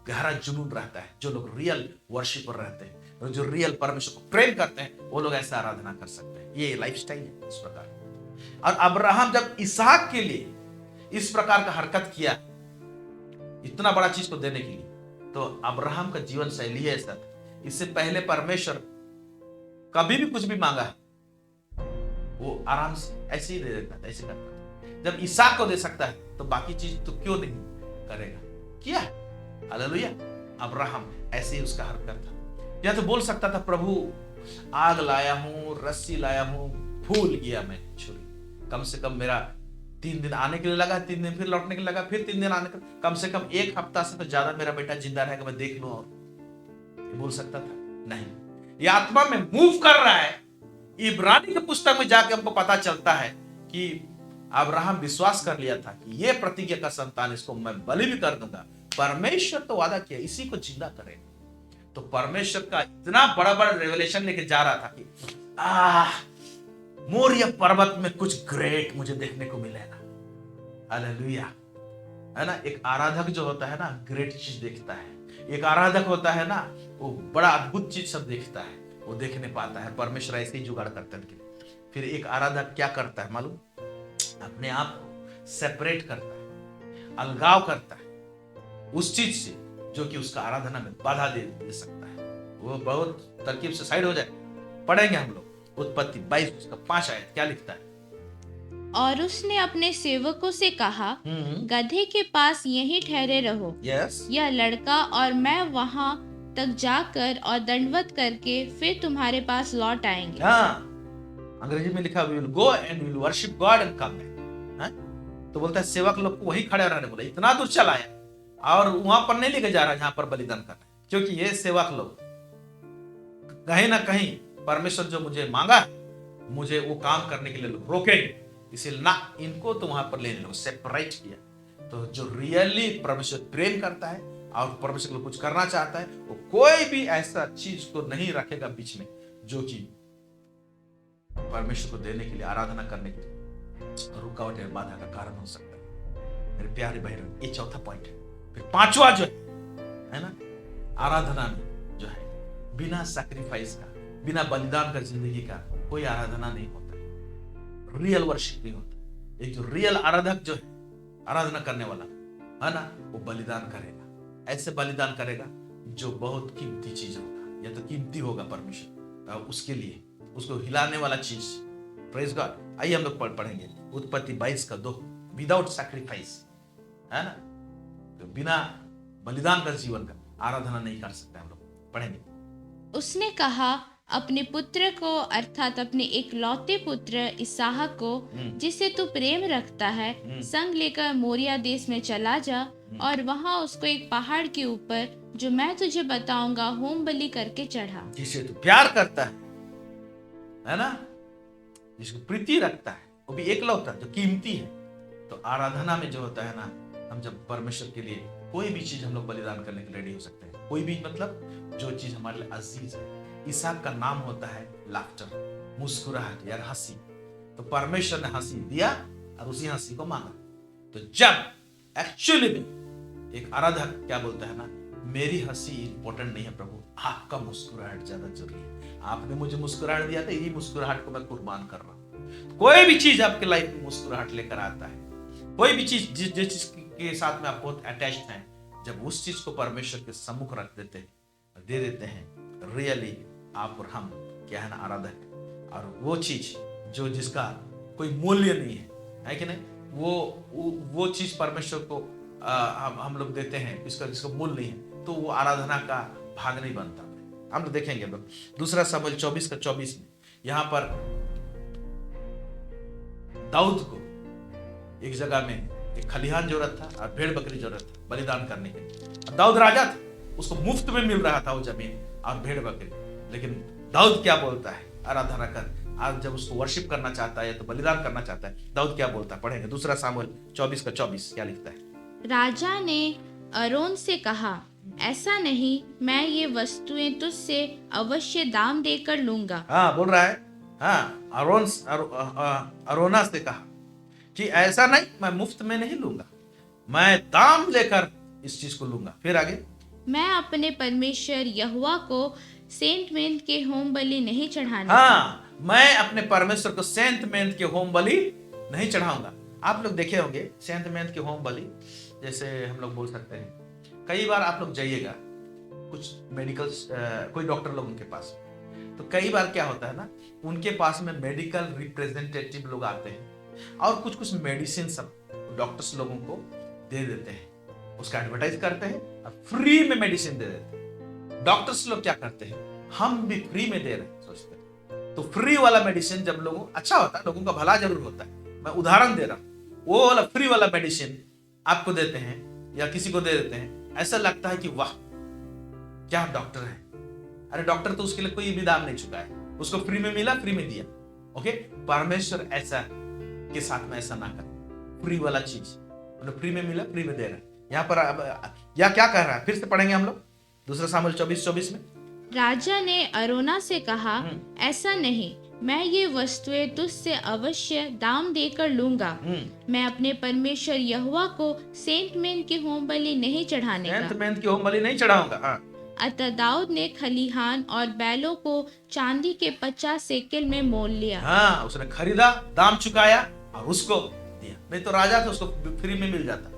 गहरा जुनून रहता है। जो लोग रियल वर्शिपर रहते हैं और जो रियल परमेश्वर को प्रेम करते हैं, वो लोग ऐसा आराधना कर सकते हैं। ये लाइफस्टाइल है इस प्रकार। और अब्राहम जब इसहाक के लिए इस प्रकार का हरकत किया, इतना बड़ा चीज को देने के लिए, तो अब्राहम का जीवन शैली है ऐसा। इससे पहले परमेश्वर कभी भी कुछ भी मांगा है, वो आराम से ऐसे ही दे देता था, ऐसे करता था। जब इसहाक को दे सकता है तो बाकी चीज तो क्यों नहीं करेगा? किया। हालेलुया। अब्राहम ऐसे ही उसका हरकत था। या तो बोल सकता था, प्रभु आग लाया हूं, रस्सी लाया हूं, भूल गया मैं छुरी। कम से कम मेरा 3 दिन आने के लिए लगा, 3 दिन फिर लौटने के लिए लगा, फिर 3 दिन आने के, कम से कम 1 हफ्ता से तो ज्यादा मेरा बेटा जिंदा रहेगा, मैं देख लूं। और ये बोल सकता था? नहीं। ये आत्मा में मूव कर रहा है। इब्रानी की पुस्तक में जाके हमको पता चलता है कि अब्राहम विश्वास कर लिया था कि ये प्रतिज्ञा का संतान, इसको मैं बलि भी कर दूंगा। परमेश्वर तो वादा किया इसी को जिंदा करेगा। तो परमेश्वर का इतना बड़ा बड़ा रेवलेशन लेके जा रहा था कि मोरिया पर्वत में कुछ ग्रेट मुझे देखने को मिलेगा। हालेलुया। है ना? एक आराधक जो होता है ना, ग्रेट चीज देखता है। एक आराधक होता है ना, वो बड़ा अद्भुत चीज सब देखता है, वो देखने पाता है। परमेश्वर ऐसे ही जुगाड़ करता है। फिर एक आराधक क्या करता है मालूम? अपने आप को सेपरेट करता है, अलगाव करता है उस चीज से जो कि उसका आराधना में बाधा दे सकता है। वो बहुत तरकीब से साइड हो जाए। पढ़ेंगे हम लोग उत्पत्ति 22 उसका 5 आयत। क्या लिखता है? और उसने अपने सेवकों से कहा, गधे के पास यहीं ठहरे रहो। यस। यह लड़का और मैं वहां तक जाकर और दंडवत करके फिर तुम्हारे पास लौट आएंगे। हाँ, अंग्रेजी में लिखा we will go and we will worship god and come back. तो बोलता है सेवक लोग को वही खड़े रहने बोला। इतना दूर चला है और वहां पर नहीं लेके जा रहा जहां पर बलिदान करना है, क्योंकि ये सेवक लोग कहीं ना कहीं परमेश्वर जो मुझे मांगा मुझे वो काम करने के लिए लोग रोकेंगे, इसलिए ना इनको तो वहां पर लेने लो, सेपरेट किया। तो जो रियली परमेश्वर प्रेम करता है और परमेश्वर को कुछ करना चाहता है, वो कोई भी ऐसा चीज को नहीं रखेगा बीच में जो कि परमेश्वर को देने के लिए, आराधना करने के लिए रुकावट या बाधा का कारण हो सकता है। मेरे प्यारे बहन, ये चौथा पॉइंट है। फिर 5वां जो है ना, आराधना में जो है बिना सैक्रिफाइस का, बिना बलिदान का जिंदगी का कोई आराधना नहीं होता, रियल वर्शिप नहीं होता। एक जो रियल आराधक जो है, आराधना करने वाला है ना, वो बलिदान करेगा। ऐसे बलिदान करेगा जो बहुत कीमती चीज होगा, या तो कीमती होगा परमेश्वर उसके लिए, उसको हिलाने वाला चीज। Praise God. आइए हम लोग पढ़ेंगे उत्पत्ति 22 का 2। विदाउट सैक्रिफाइस, है ना, तो बिना बलिदान का जीवन का आराधना नहीं कर सकते हम लोग। पढ़ेंगे। उसने कहा, अपने पुत्र को अर्थात अपने एकलौते पुत्र इसहाक को जिसे तू प्रेम रखता है संग लेकर मोरिया देश में चला जा और वहां उसको एक पहाड़ के ऊपर जो मैं तुझे बताऊंगा होम बलि करके चढ़ा। जिसे तू प्यार करता है ना, जिसको प्रीति रखता है, वो भी एकलौता जो कीमती है। तो आराधना में जो होता है ना, हम जब परमेश्वर के लिए कोई भी चीज हम लोग बलिदान करने के लिए रेडी हो सकते हैं। कोई भी मतलब जो चीज हमारे लिए अजीज है। इसहाक का नाम होता है लाफ्टर, मुस्कुराहट या हंसी। तो परमेश्वर ने हंसी दिया और उसी हंसी को मांगा। तो जब एक्चुअली में एक आराधक क्या बोलता है ना, मेरी हंसी इंपॉर्टेंट नहीं है प्रभु, आपका मुस्कुराहट ज्यादा जरूरी है। आपने मुझे मुस्कुराहट दिया था, यही मुस्कुराहट को मैं कुर्बान कर रहा हूं। कोई भी चीज आपके लाइफ में मुस्कुराहट लेकर आता है, कोई भी चीज जिस चीज के साथ में आप बहुत अटैच्ड हैं, जब उस चीज को परमेश्वर के सम्मुख रख देते हैं, दे देते हैं, रियली आप और हम क्या है ना, आराधक। और वो चीज जो जिसका कोई मूल्य नहीं है कि नहीं, वो चीज परमेश्वर को हम लोग देते हैं, जिसका मूल्य नहीं है, तो वो आराधना का भाग नहीं बनता। हम लोग देखेंगे लोग 2 शमूएल 24 का 24 में, यहां पर दाऊद को एक जगह में एक खलिहान जरूरत था और भेड़ बकरी जरूरत था बलिदान करने के लिए। दाऊद राजा था, उसको मुफ्त में मिल रहा था वो जमीन और भेड़ बकरी। लेकिन दाऊद क्या बोलता है, आराधना कर, आज जब उसको वर्शिप करना चाहता है तो बलिदान करना चाहता है, दाऊद क्या बोलता है? पढ़ेंगे 2 शमूएल 24 का 24। क्या लिखता है? राजा ने अरोन से कहा, ऐसा नहीं, मैं ये वस्तुएं तुझसे अवश्य दाम देकर लूंगा। हाँ, बोल रहा है, हाँ, अरोना से कहा कि ऐसा नहीं, मैं मुफ्त में नहीं लूंगा, मैं दाम लेकर इस चीज को लूंगा। फिर आगे, मैं अपने परमेश्वर यहोवा को सेंट मेंत के होम बलि नहीं चढ़ाने। हाँ, मैं अपने परमेश्वर को सेंट मेंत के होम बलि नहीं चढ़ाऊंगा। आप लोग देखे होंगे सेंट मेंत के होम बलि, जैसे हम लोग बोल सकते हैं, कई बार आप लोग जाइएगा कुछ मेडिकल कोई डॉक्टर लोग उनके पास, तो कई बार क्या होता है ना, उनके पास में मेडिकल रिप्रेजेंटेटिव लोग आते हैं और कुछ कुछ मेडिसिन सब डॉक्टर्स लोगों को दे देते हैं, उसका एडवर्टाइज करते हैं और फ्री में मेडिसिन दे देते हैं। डॉक्टर्स लोग क्या करते हैं, हम भी फ्री में दे रहे हैं सोचते हैं, तो फ्री वाला मेडिसिन जब लोगों अच्छा होता है, लोगों का भला जरूर होता है, मैं उदाहरण दे रहा हूँ, वो वाला फ्री वाला मेडिसिन आपको देते हैं या किसी को दे देते हैं, ऐसा लगता है कि वाह क्या डॉक्टर है। अरे डॉक्टर तो उसके लिए कोई भी दाम नहीं चुका है, उसको फ्री में मिला, फ्री में दिया। ओके, परमेश्वर ऐसा के साथ में ऐसा ना कर, फ्री वाला चीज मतलब फ्री में मिला, फ्री में दे रहा है। यहाँ पर या क्या कह रहा है, फिर से पढ़ेंगे हम लोग, दूसरा सामुएल 24:24 में। राजा ने अरोना से कहा, ऐसा नहीं, मैं ये वस्तुएं तुझसे अवश्य दाम देकर लूंगा। मैं अपने परमेश्वर यहोवा को सेंट मेंत के होम बलि नहीं चढ़ाने सेंट का। मेंत के होम बलि नहीं चढ़ाऊंगा। हाँ, अतः दाऊद ने खलिहान और बैलों को चांदी के 50 शेकेल में मोल लिया। हाँ, उसने खरीदा, दाम चुकाया और उसको दिया। नहीं तो राजा तो उसको फ्री में मिल जाता,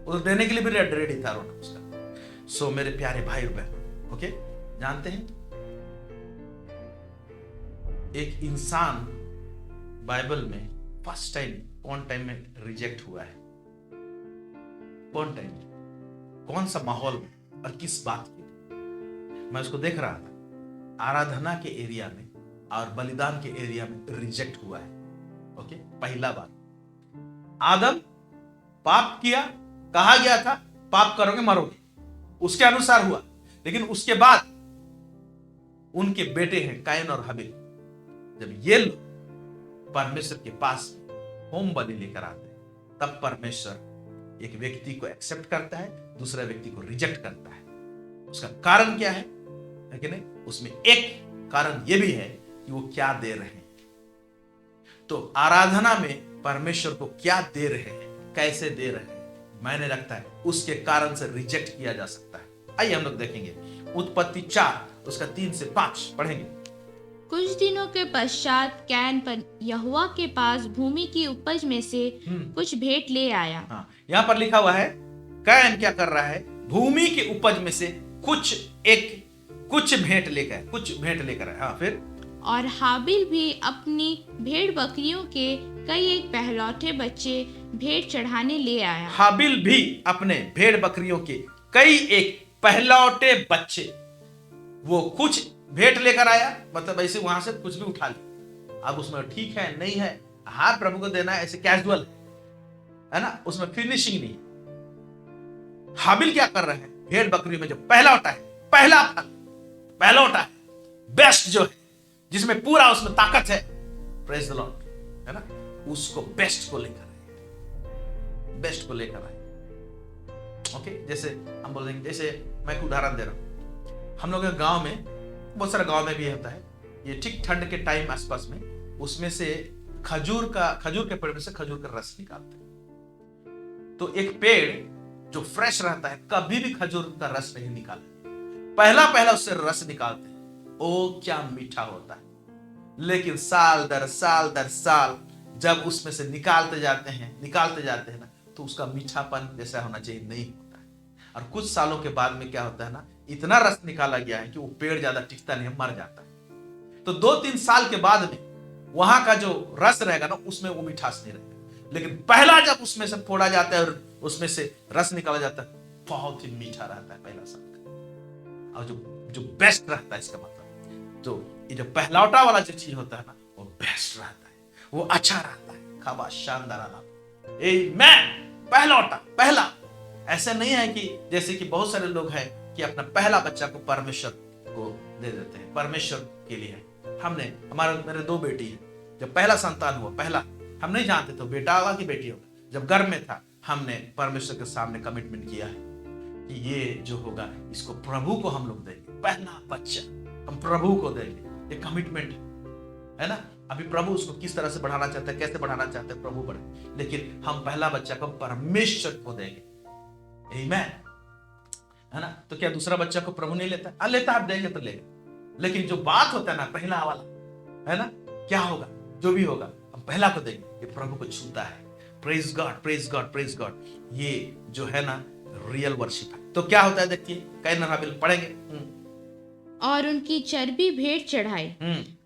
वो तो देने के लिए भी रेडी था रोना उसका। सो मेरे प्यारे भाई और बहन, ओके, जानते हैं एक इंसान बाइबल में फर्स्ट टाइम कौन टाइम में रिजेक्ट हुआ है, कौन टाइम, कौन सा माहौल में और किस बात के, मैं उसको देख रहा था, आराधना के एरिया में और बलिदान के एरिया में रिजेक्ट हुआ है। ओके, पहला बार आदम पाप किया, कहा गया था पाप करोगे मरोगे, उसके अनुसार हुआ, लेकिन उसके बाद उनके बेटे हैं कायन और हाबिल, जब ये लोग परमेश्वर के पास होम बलि लेकर आते हैं, तब परमेश्वर एक व्यक्ति को एक्सेप्ट करता है, दूसरा व्यक्ति को रिजेक्ट करता है। उसका कारण क्या है कि नहीं, उसमें एक कारण यह भी है कि वो क्या दे रहे हैं। तो आराधना में परमेश्वर को क्या दे रहे हैं, कैसे दे रहे हैं, मैंने लगता है उसके कारण से रिजेक्ट किया जा सकता है। आइए हम लोग देखेंगे उत्पत्ति 4 उसका 3 से 5 पढ़ेंगे। कुछ दिनों के पश्चात कैन पर यहोवा के पास भूमि की उपज में से कुछ भेंट ले आया। हाँ, यहाँ पर लिखा हुआ है कैन क्या कर रहा है, भूमि की उपज में से कुछ भेंट लेकर आया। हाँ, फिर और हाबिल भी अपनी भेड़ बकरियों के कई एक पहलौठे बच्चे भेंट चढ़ाने ले आया। हाबिल भी अपने भेड़ बकरियों के कई एक पहलौठे बच्चे, वो कुछ भेंट लेकर आया, मतलब ऐसे वहां से कुछ भी उठा ले। अब उसमें ठीक है नहीं है, हाँ प्रभु को देना है, ऐसे कैजुअल है ना, उसमें फिनिशिंग नहीं। हाबिल क्या कर रहे हैं, भेड़ बकरी में जो पहलौठा है, पहला फल, पहलौठा है, बेस्ट जो है, जिसमें पूरा उसमें ताकत है, प्रेज द लॉर्ड, है ना, उसको बेस्ट को लेकर आए। ओके, जैसे हम बोल देंगे, जैसे मैं एक उदाहरण दे रहा हूं, हम लोग के गांव में, बहुत सारे गांव में भी होता है, ये ठीक ठंड के टाइम आसपास में, उसमें से खजूर के पेड़ में से खजूर का रस निकालते हैं। तो एक पेड़ जो फ्रेश रहता है कभी भी खजूर का रस नहीं निकालता, पहला उससे रस निकालते हैं, ओ क्या मीठा होता है। लेकिन साल दर साल जब उसमें से निकालते जाते हैं ना, तो उसका मीठापन जैसा होना चाहिए नहीं होता है। और कुछ सालों के बाद में क्या होता है ना, इतना रस निकाला गया है कि वो पेड़ ज्यादा टिकता नहीं, मर जाता है। तो 2-3 साल के बाद में वहां का जो रस रहेगा ना, उसमें वो मिठास नहीं रहेगा। लेकिन पहला जब उसमें से फोड़ा जाता है और उसमें से रस निकाला जाता है, बहुत ही मीठा रहता है पहला साल का। और जो बेस्ट रहता है, इसका मतलब जो ये जो पहलौटा वाला जो चीज होता है ना, वो बेस्ट रहता है, वो अच्छा रहता है। खाबा शानदार आमेन। पहलौटा, पहला, ऐसा नहीं है कि जैसे कि बहुत सारे लोग हैं कि अपना पहला बच्चा को परमेश्वर को दे देते हैं, परमेश्वर के लिए है। मेरे 2 बेटी हैं, जब पहला संतान हुआ, पहला हम नहीं जानते थे बेटा होगा कि बेटी होगा। जब गर्भ में था हमने परमेश्वर के सामने कमिटमेंट किया है कि ये जो होगा इसको प्रभु को हम लोग देंगे, पहला बच्चा हम प्रभु को देंगे। ये कमिटमेंट है ना। अभी प्रभु उसको किस तरह से बढ़ाना चाहते हैं, कैसे बढ़ाना चाहते हैं, प्रभु बढ़े, लेकिन हम पहला बच्चा को परमेश्वर को देंगे। आमीन, है ना। तो क्या दूसरा बच्चा को प्रभु नहीं लेता? लेता, आप देंगे तो लेगा, लेकिन जो बात होता है ना पहला वाला, है ना, क्या होगा, जो भी होगा हम पहला को देंगे। ये प्रभु को छूता है। Praise God, praise God, praise God. ये जो है ना रियल वर्शिप है। तो क्या होता है देखिए, कैन और हाबिल पढ़ेंगे। और उनकी चर्बी भेंट चढ़ाई।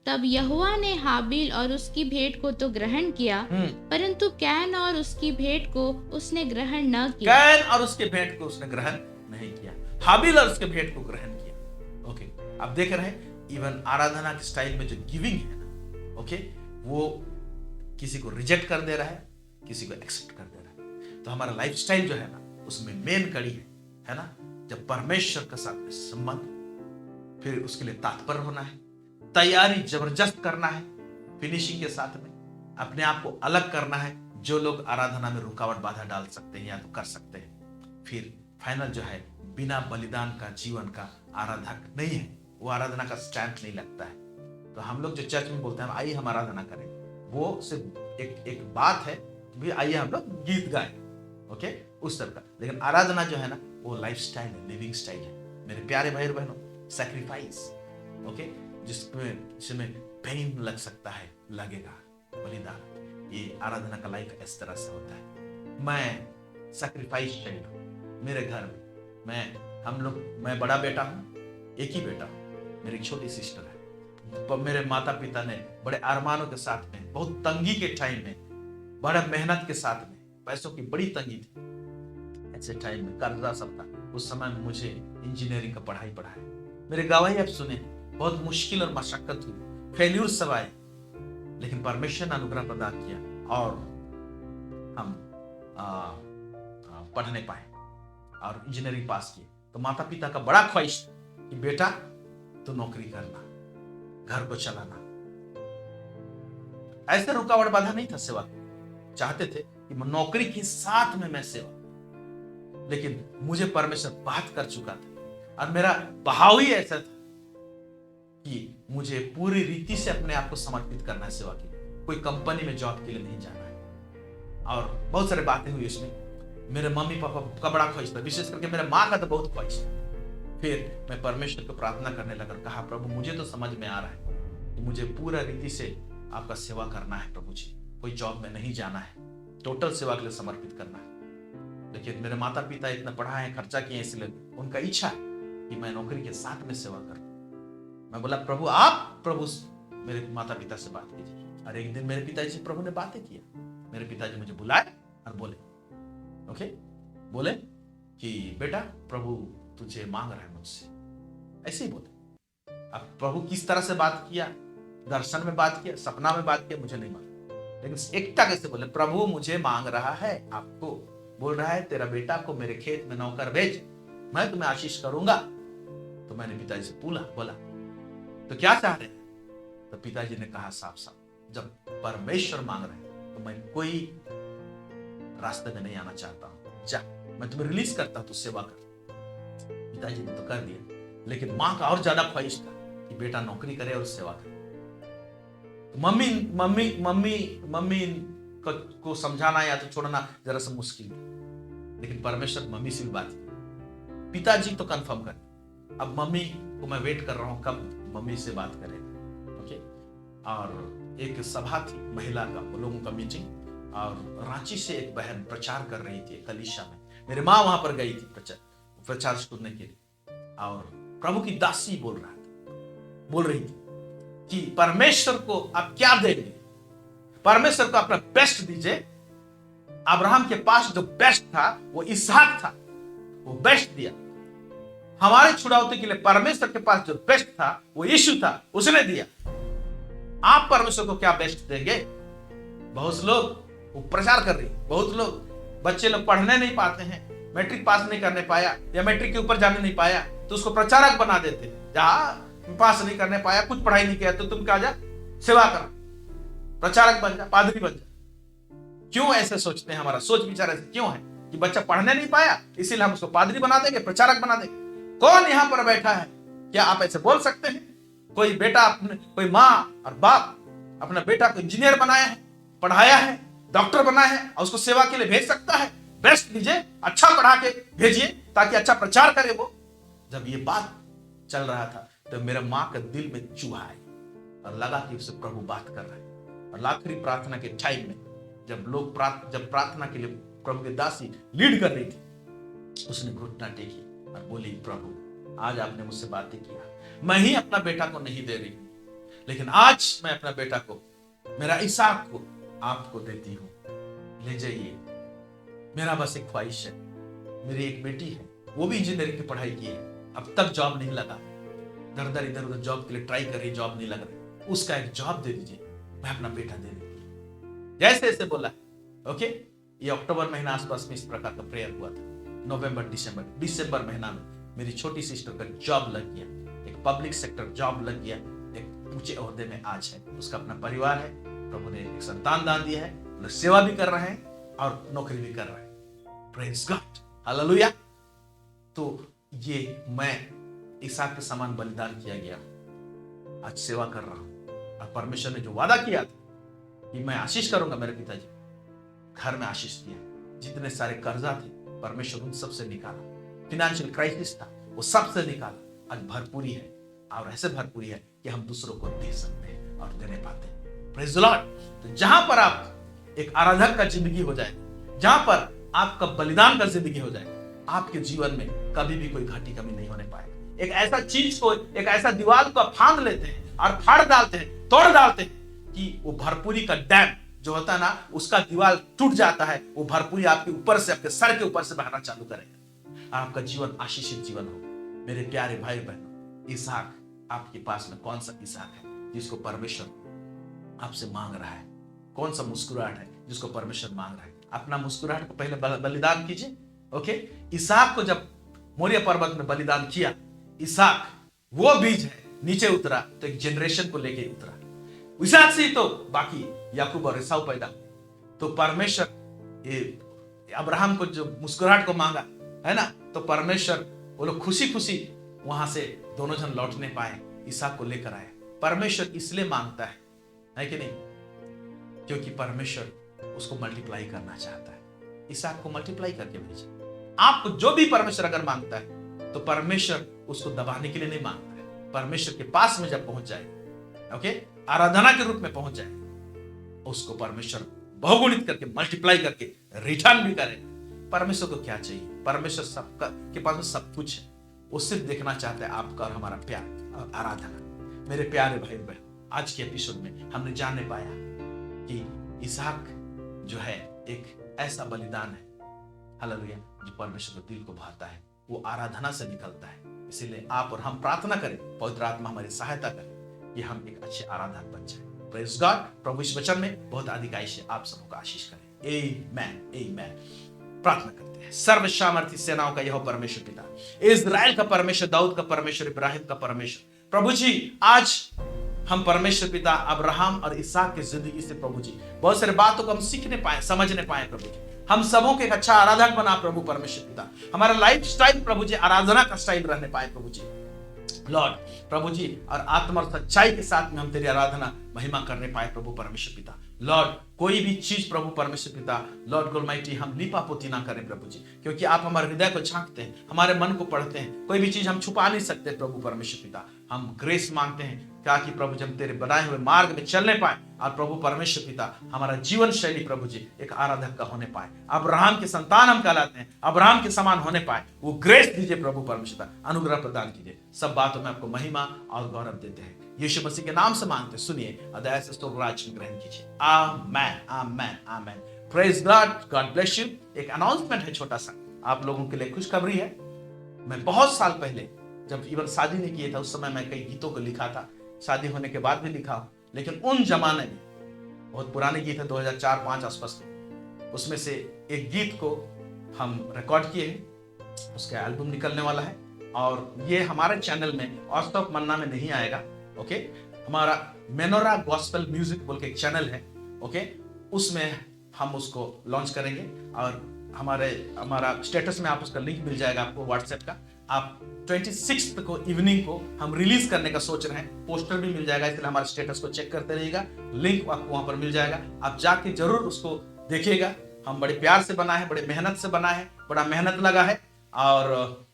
तब यहोवा ने हाबिल और उसकी भेंट को तो ग्रहण किया, परंतु कैन और उसकी भेंट को उसने ग्रहण न किया। कैन और उसके भेंट को उसने ग्रहण नहीं किया, हाबिल और उसके भेंट को ग्रहण किया। ओके, आप देख रहे हैं इवन आराधना के स्टाइल में जो गिविंग है ना, ओके, वो किसी को रिजेक्ट कर दे रहा है, किसी को एक्सेप्ट कर दे रहा है। तो हमारा लाइफस्टाइल जो है ना उसमें मेन कड़ी है ना, जब परमेश्वर के साथ में संबंध, फिर उसके लिए तात्पर्य होना है, तैयारी जबरदस्त करना है, फिनिशिंग के साथ में अपने आप को अलग करना है। जो लोग आराधना में रुकावट बाधा डाल सकते हैं या तो कर सकते हैं। फिर फाइनल जो है, बिना बलिदान का जीवन का आराधक नहीं है, वो आराधना का स्टैंप नहीं लगता है। तो हम लोग जो चर्च में बोलते हैं आइए हम आराधना करें, वो सिर्फ एक बात है भी आइए हम लोग गीत गाएं, ओके, उस तरह का। लेकिन आराधना जो है ना वो लाइफ स्टाइल है, लिविंग स्टाइल है। मेरे प्यारे भाई और बहनों, सैक्रिफाइस, ओके, जिसमें पेन लग सकता है, लगेगा बलिदान। ये आराधना का लाइफ इस तरह से होता है। मैं सैक्रिफाइस चाइल्ड हूँ। मेरे घर में मैं बड़ा बेटा हूँ, एक ही बेटा हूँ, मेरी छोटी सिस्टर है। मेरे माता पिता ने बड़े अरमानों के साथ में, बहुत तंगी के टाइम में, बड़ा मेहनत के साथ में, पैसों की बड़ी तंगी थी, ऐसे टाइम में कर्जा सब था, उस समय में मुझे इंजीनियरिंग का पढ़ाई पढ़ाया। मेरे गवाही आप सुने, बहुत मुश्किल और मशक्कत हुई, फेल्यूर सब आए, लेकिन परमेश्वर ने अनुग्रह प्रदान किया और हम पढ़ने पाए और इंजीनियरिंग पास किए। तो माता पिता का बड़ा ख्वाहिश कि बेटा तो नौकरी करना, घर को चलाना। ऐसे रुकावट बाधा नहीं था सेवा, चाहते थे कि नौकरी के साथ में मैं सेवा, लेकिन मुझे परमेश्वर बात कर चुका था और मेरा बहाव ही ऐसा था कि मुझे पूरी रीति से अपने आप को समर्पित करना है सेवा के लिए। कोई कंपनी में जॉब के लिए नहीं जाना है। और बहुत सारी बातें हुई उसमें। मेरे मम्मी पापा का बड़ा ख्वाहिश था, विशेष करके मेरे माँ का तो बहुत ख्वाहिश था। फिर मैं परमेश्वर को प्रार्थना करने लगा, कहा प्रभु मुझे तो समझ में आ रहा है कि मुझे पूरा रीति से आपका सेवा करना है प्रभु जी, कोई जॉब में नहीं जाना है, टोटल सेवा के लिए समर्पित करना है। लेकिन मेरे माता पिता इतना पढ़ाए हैं, खर्चा किए, इसलिए उनका इच्छा है कि मैं नौकरी के साथ में सेवा करूं। मैं बोला प्रभु मेरे माता पिता से बात कीजिए। और एक दिन मेरे पिताजी से प्रभु ने बातें किया। मेरे पिताजी मुझे बुलाए और बोले कि बेटा प्रभु तुझे मांग रहा है मुझसे, ऐसे ही बोले। अब प्रभु किस तरह से बात किया, दर्शन में बात किया, सपना में बात किया, मुझे नहीं मालूम, लेकिन एकटा कैसे बोले, प्रभु मुझे मांग रहा है, आपको बोल रहा है तेरा बेटा को मेरे खेत में नौकर भेज, मैं तुम्हें आशीष करूंगा। तो मैंने पिताजी से बोला तो क्या चाह रहे हैं? तो पिताजी ने कहा साफ साफ, जब परमेश्वर मांग रहे हैं तो मैं कोई रास्ते में नहीं आना चाहता हूं, जा मैं तुम्हें रिलीज करता हूं, तू सेवा कर। पिताजी ने तो कर दिया, लेकिन मां का और ज्यादा ख्वाहिश था कि बेटा नौकरी करे और सेवा करे। तो मम्मी को समझाना या तो छोड़ना जरा सा मुश्किल था, लेकिन परमेश्वर मम्मी से भी बात की। पिताजी तो कंफर्म कर, अब मम्मी को मैं वेट कर रहा हूं कब मम्मी से बात करेगा। ओके, और एक सभा थी महिला का, लोगों का मीटिंग, और रांची से एक बहन प्रचार कर रही थी कलीसिया में। मेरी माँ वहां पर गई थी प्रचार करने के लिए, और प्रभु की दासी बोल रही थी कि परमेश्वर को आप क्या देंगे, परमेश्वर को अपना बेस्ट दीजिए। अब्राहम के पास जो बेस्ट था वो इसहाक था, वो बेस्ट दिया। हमारे छुड़ावते के लिए परमेश्वर के पास जो बेस्ट था वो यीशु था, उसने दिया। आप परमेश्वर को क्या बेस्ट देंगे? बहुत लोग वो प्रचार कर रही, बहुत लोग बच्चे लोग पढ़ने नहीं पाते हैं, मैट्रिक पास नहीं करने पाया या मैट्रिक के ऊपर जाने नहीं पाया तो उसको प्रचारक बना देते। जहां पास नहीं करने पाया, कुछ पढ़ाई नहीं किया, तो तुम क्या जा सेवा कर, प्रचारक बन जा, पादरी बन जा। क्यों ऐसे सोचते हैं? हमारा सोच विचार ऐसे क्यों है? कि बच्चा पढ़ने नहीं पाया इसीलिए हम उसको पादरी बना देंगे, प्रचारक बना देंगे। कौन यहाँ पर बैठा है? क्या आप ऐसे बोल सकते हैं? कोई बेटा कोई माँ और बाप अपना बेटा को इंजीनियर बनाया है, पढ़ाया है, डॉक्टर बनाया है और उसको सेवा के लिए भेज सकता है? बेस्ट दीजिए, अच्छा पढ़ा के भेजिए ताकि अच्छा प्रचार करे वो। जब ये बात चल रहा था तो मेरे माँ के दिल में चूहा है और लगा कि उससे प्रभु बात कर रहा है। और आखिरी प्रार्थना के टाइम में जब प्रार्थना के लिए प्रभु की दासी लीड कर रही थी, उसने घुटना टेकी और बोली, प्रभु आज आपने मुझसे बातें किया, मैं ही अपना बेटा को नहीं दे रही, लेकिन आज मैं अपना बेटा को, मेरा इसहाक को आपको देती हूँ, ले जाइए। मेरा बस एक ख्वाहिश है, मेरी एक बेटी है, वो भी इंजीनियरिंग की पढ़ाई की है, अब तक जॉब नहीं लगा, दर इधर उधर जॉब के लिए ट्राई कर रही, जॉब नहीं लग रही, उसका एक जॉब दे दीजिए, मैं अपना बेटा दे देती हूँ। जैसे ऐसे बोला, ओके। ये अक्टूबर महीना आसपास में इस प्रकार का प्रेयर हुआ था। नवंबर दिसंबर महीना में मेरी छोटी सिस्टर का जॉब लग गया, एक पब्लिक सेक्टर जॉब लग गया, एक ऊंचे ओहदे में आज है, उसका अपना परिवार है, प्रभु ने एक संतान दान दिया है, लोग सेवा भी कर रहे हैं और नौकरी भी कर रहे हैं। Praise God, hallelujah. तो ये मैं इसहाक के समान बलिदान किया गया, आज सेवा कर रहा हूं और परमेश्वर ने जो वादा किया था कि मैं आशीष करूंगा, मेरे पिताजी घर में आशीष दिया। जितने सारे कर्जा थे परमेश्वर उन सबसे निकाला, फिनेंशियल क्राइसिस था वो सबसे निकाला, आज भरपूरी है और ऐसे भरपूरी है कि हम दूसरों को दे सकते हैं और देने पाते हैं। Praise the Lord. तो जहां पर आप एक आराधक का जिंदगी हो जाए, जहां पर आपका बलिदान का जिंदगी हो जाए, आपके जीवन में कभी भी कोई घाटी कमी नहीं होने पाएगी। एक ऐसा चीज को, एक ऐसा दीवार को फांद लेते हैं और फाड़ डालते हैं, तोड़ डालते हैं कि वो भरपूरी का डैम जो होता है ना, उसका दीवार टूट जाता है, वो भरपूरी आपके ऊपर से, आपके सर के ऊपर से बहना चालू करेगा, आपका जीवन आशीषित जीवन होगा। मेरे प्यारे भाई बहनों, इसहाक आपके पास में कौन सा इसहाक है जिसको परमेश्वर आपसे मांग रहा है? कौन सा मुस्कुराहट है जिसको परमेश्वर मांग रहा है? अपना मुस्कुराहट को पहले बलिदान कीजिए, ओके। इसहाक को जब मोरिया पर्वत में बलिदान किया, इसहाक वो बीज है, नीचे उतरा तो एक जनरेशन को लेके उतरा। इसहाक से ही तो बाकी याकूब और एसाव पैदा। तो परमेश्वर ये अब्राहम को जो मुस्कुराहट को मांगा है ना, तो परमेश्वर वो लोग खुशी खुशी वहां से दोनों जन लौटने पाए, इसहाक को लेकर आए। परमेश्वर इसलिए मांगता है कि नहीं? क्योंकि परमेश्वर उसको मल्टीप्लाई करना चाहता है। इसहाक को मल्टीप्लाई करके भेजा। आपको जो भी परमेश्वर अगर मांगता है तो परमेश्वर उसको दबाने के लिए नहीं मांगता है। परमेश्वर के पास में जब पहुंच जाए, ओके, आराधना के रूप में पहुंच जाए, उसको परमेश्वर बहुगुणित करके, मल्टीप्लाई करके रिटर्न भी करे। परमेश्वर को क्या चाहिए? परमेश्वर सबका के पास में सब कुछ है, वो सिर्फ देखना चाहता है आपका और हमारा प्यार और आराधना। मेरे प्यारे भाई बहन, आज के एपिसोड में हमने जानने पाया कि इसहाक जो है एक ऐसा बलिदान है, हालेलुया, जो परमेश्वर के दिल को भाता है, वो आराधना से निकलता है। इसीलिए आप और हम प्रार्थना करें, पवित्र आत्मा हमारी सहायता करे कि हम एक अच्छे आराधक बन जाए। Praise God. प्रभु इस वचन में बहुत अधिक आशीष आप सबको आशीष करे। आमेन, आमेन। प्रार्थना करते हैं। सर्वसामर्थी सेनाओं का यह परमेश्वर पिता, इज़राइल का परमेश्वर, दाऊद का परमेश्वर, इब्राहिम का परमेश्वर, प्रभु जी आज हम परमेश्वर पिता अब्राहम और इसहाक की जिंदगी से प्रभु जी बहुत सारे बातों को हम सीखने पाए, समझने पाए। प्रभु जी हम सबों के एक अच्छा आराधक बना प्रभु परमेश्वर पिता। हमारा लाइफ स्टाइल प्रभु जी आराधना का स्टाइल रहने पाए प्रभु जी, लॉर्ड प्रभु जी, और आत्मा और सच्चाई के साथ में हम तेरी आराधना महिमा करने पाए प्रभु परमेश्वर पिता। लॉर्ड कोई भी चीज प्रभु परमेश्वर पिता, लॉर्ड ऑलमाइटी, हम लिपापोती ना करें प्रभु जी, क्योंकि आप हमारे हृदय को झांकते हैं, हमारे मन को पढ़ते हैं। कोई भी चीज हम छुपा नहीं सकते प्रभु परमेश्वर पिता। हम ग्रेस मांगते हैं ताकि प्रभु जी हम तेरे बनाए हुए मार्ग में चलने पाए, और प्रभु परमेश्वर पिता हमारा जीवन शैली प्रभु जी एक आराधक का होने पाए। अब्राहम के संतान हम कहलाते हैं, अब्राहम के समान होने पाए। वो ग्रेस दीजिए प्रभु परमेश्वर, अनुग्रह प्रदान कीजिए। सब बातों में आपको महिमा और गौरव देते हैं, यीशु मसीह के नाम से मांगते, सुनिए, अदय से स्तोत्र राज में ग्रहण कीजिए। Amen, amen, amen. Praise God, God bless you. एक अनाउंसमेंट है छोटा सा, आप लोगों के लिए खुशखबरी है। मैं बहुत साल पहले जब इवन शादी नहीं किए था, उस समय मैं कई गीतों को लिखा था, शादी होने के बाद भी लिखा, लेकिन उन जमाने में बहुत पुराने गीत है, 2004-05 आसपास में, उसमें से एक गीत को हम रिकॉर्ड किए हैं, उसका एल्बम निकलने वाला है, और ये हमारे चैनल में ऑफ मन्ना में नहीं आएगा, ओके। हमारा मेनोरा गॉस्पेल म्यूजिक बोल के एक चैनल है, ओके, उसमें हम उसको लॉन्च करेंगे, और हमारा स्टेटस में आप उसका लिंक मिल जाएगा आपको व्हाट्सएप का। आप 26 को इवनिंग को हम रिलीज करने का सोच रहे हैं, पोस्टर भी मिल जाएगा, इसलिए हमारे स्टेटस को चेक करते रहिएगा, लिंक आपको वहां पर मिल जाएगा, आप जाके जरूर उसको देखिएगा। हम बड़े प्यार से बना है, बड़े मेहनत से बना है, बड़ा मेहनत लगा है, और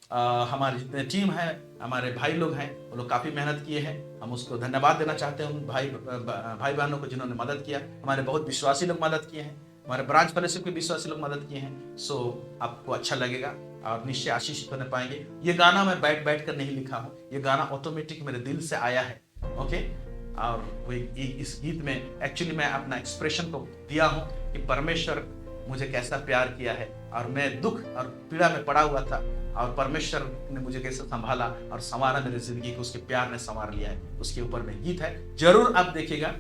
हमारी जितने टीम है, हमारे भाई लोग हैं, वो लोग काफ़ी मेहनत किए हैं। हम उसको धन्यवाद देना चाहते हैं उन भाई बहनों को जिन्होंने मदद किया। हमारे बहुत विश्वासी लोग मदद किए हैं, हमारे ब्रांच फेलोशिप के विश्वासी लोग मदद किए हैं। सो आपको अच्छा लगेगा और निश्चय आशीषित होने पाएंगे। ये गाना मैं बैठ कर नहीं लिखा हूँ, ये गाना ऑटोमेटिक मेरे दिल से आया है। ओके, और वही इस गीत में एक्चुअली मैं अपना एक्सप्रेशन को दिया हूँ कि परमेश्वर मुझे कैसा प्यार किया है, और मैं दुख और पीड़ा में पड़ा हुआ था, और परमेश्वर ने मुझे कैसे संभाला और संवारा मेरी जिंदगी को, उसके प्यार ने संवार लिया है। उसके ऊपर में गीत है, जरूर आप देखिएगा,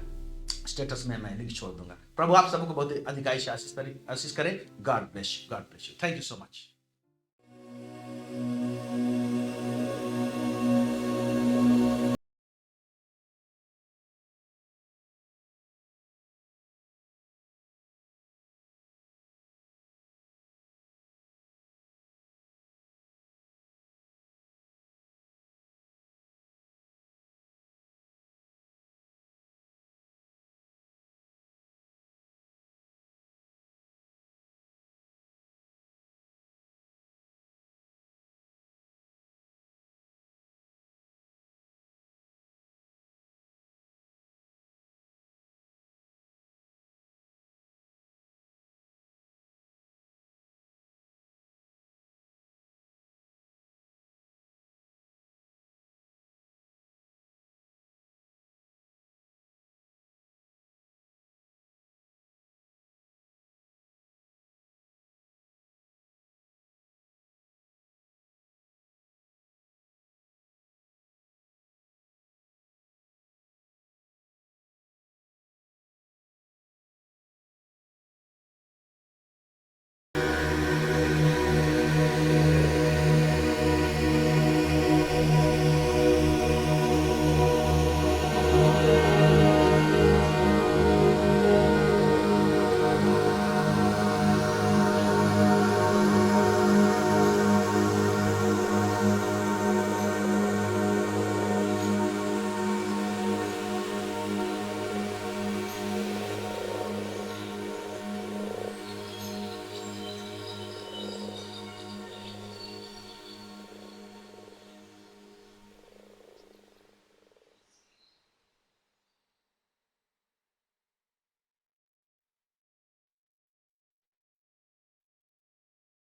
स्टेटस में मैं लिंक छोड़ दूंगा। प्रभु आप सबको बहुत अधिकाई से आशीष करे। God bless you, God bless you. Thank you so much.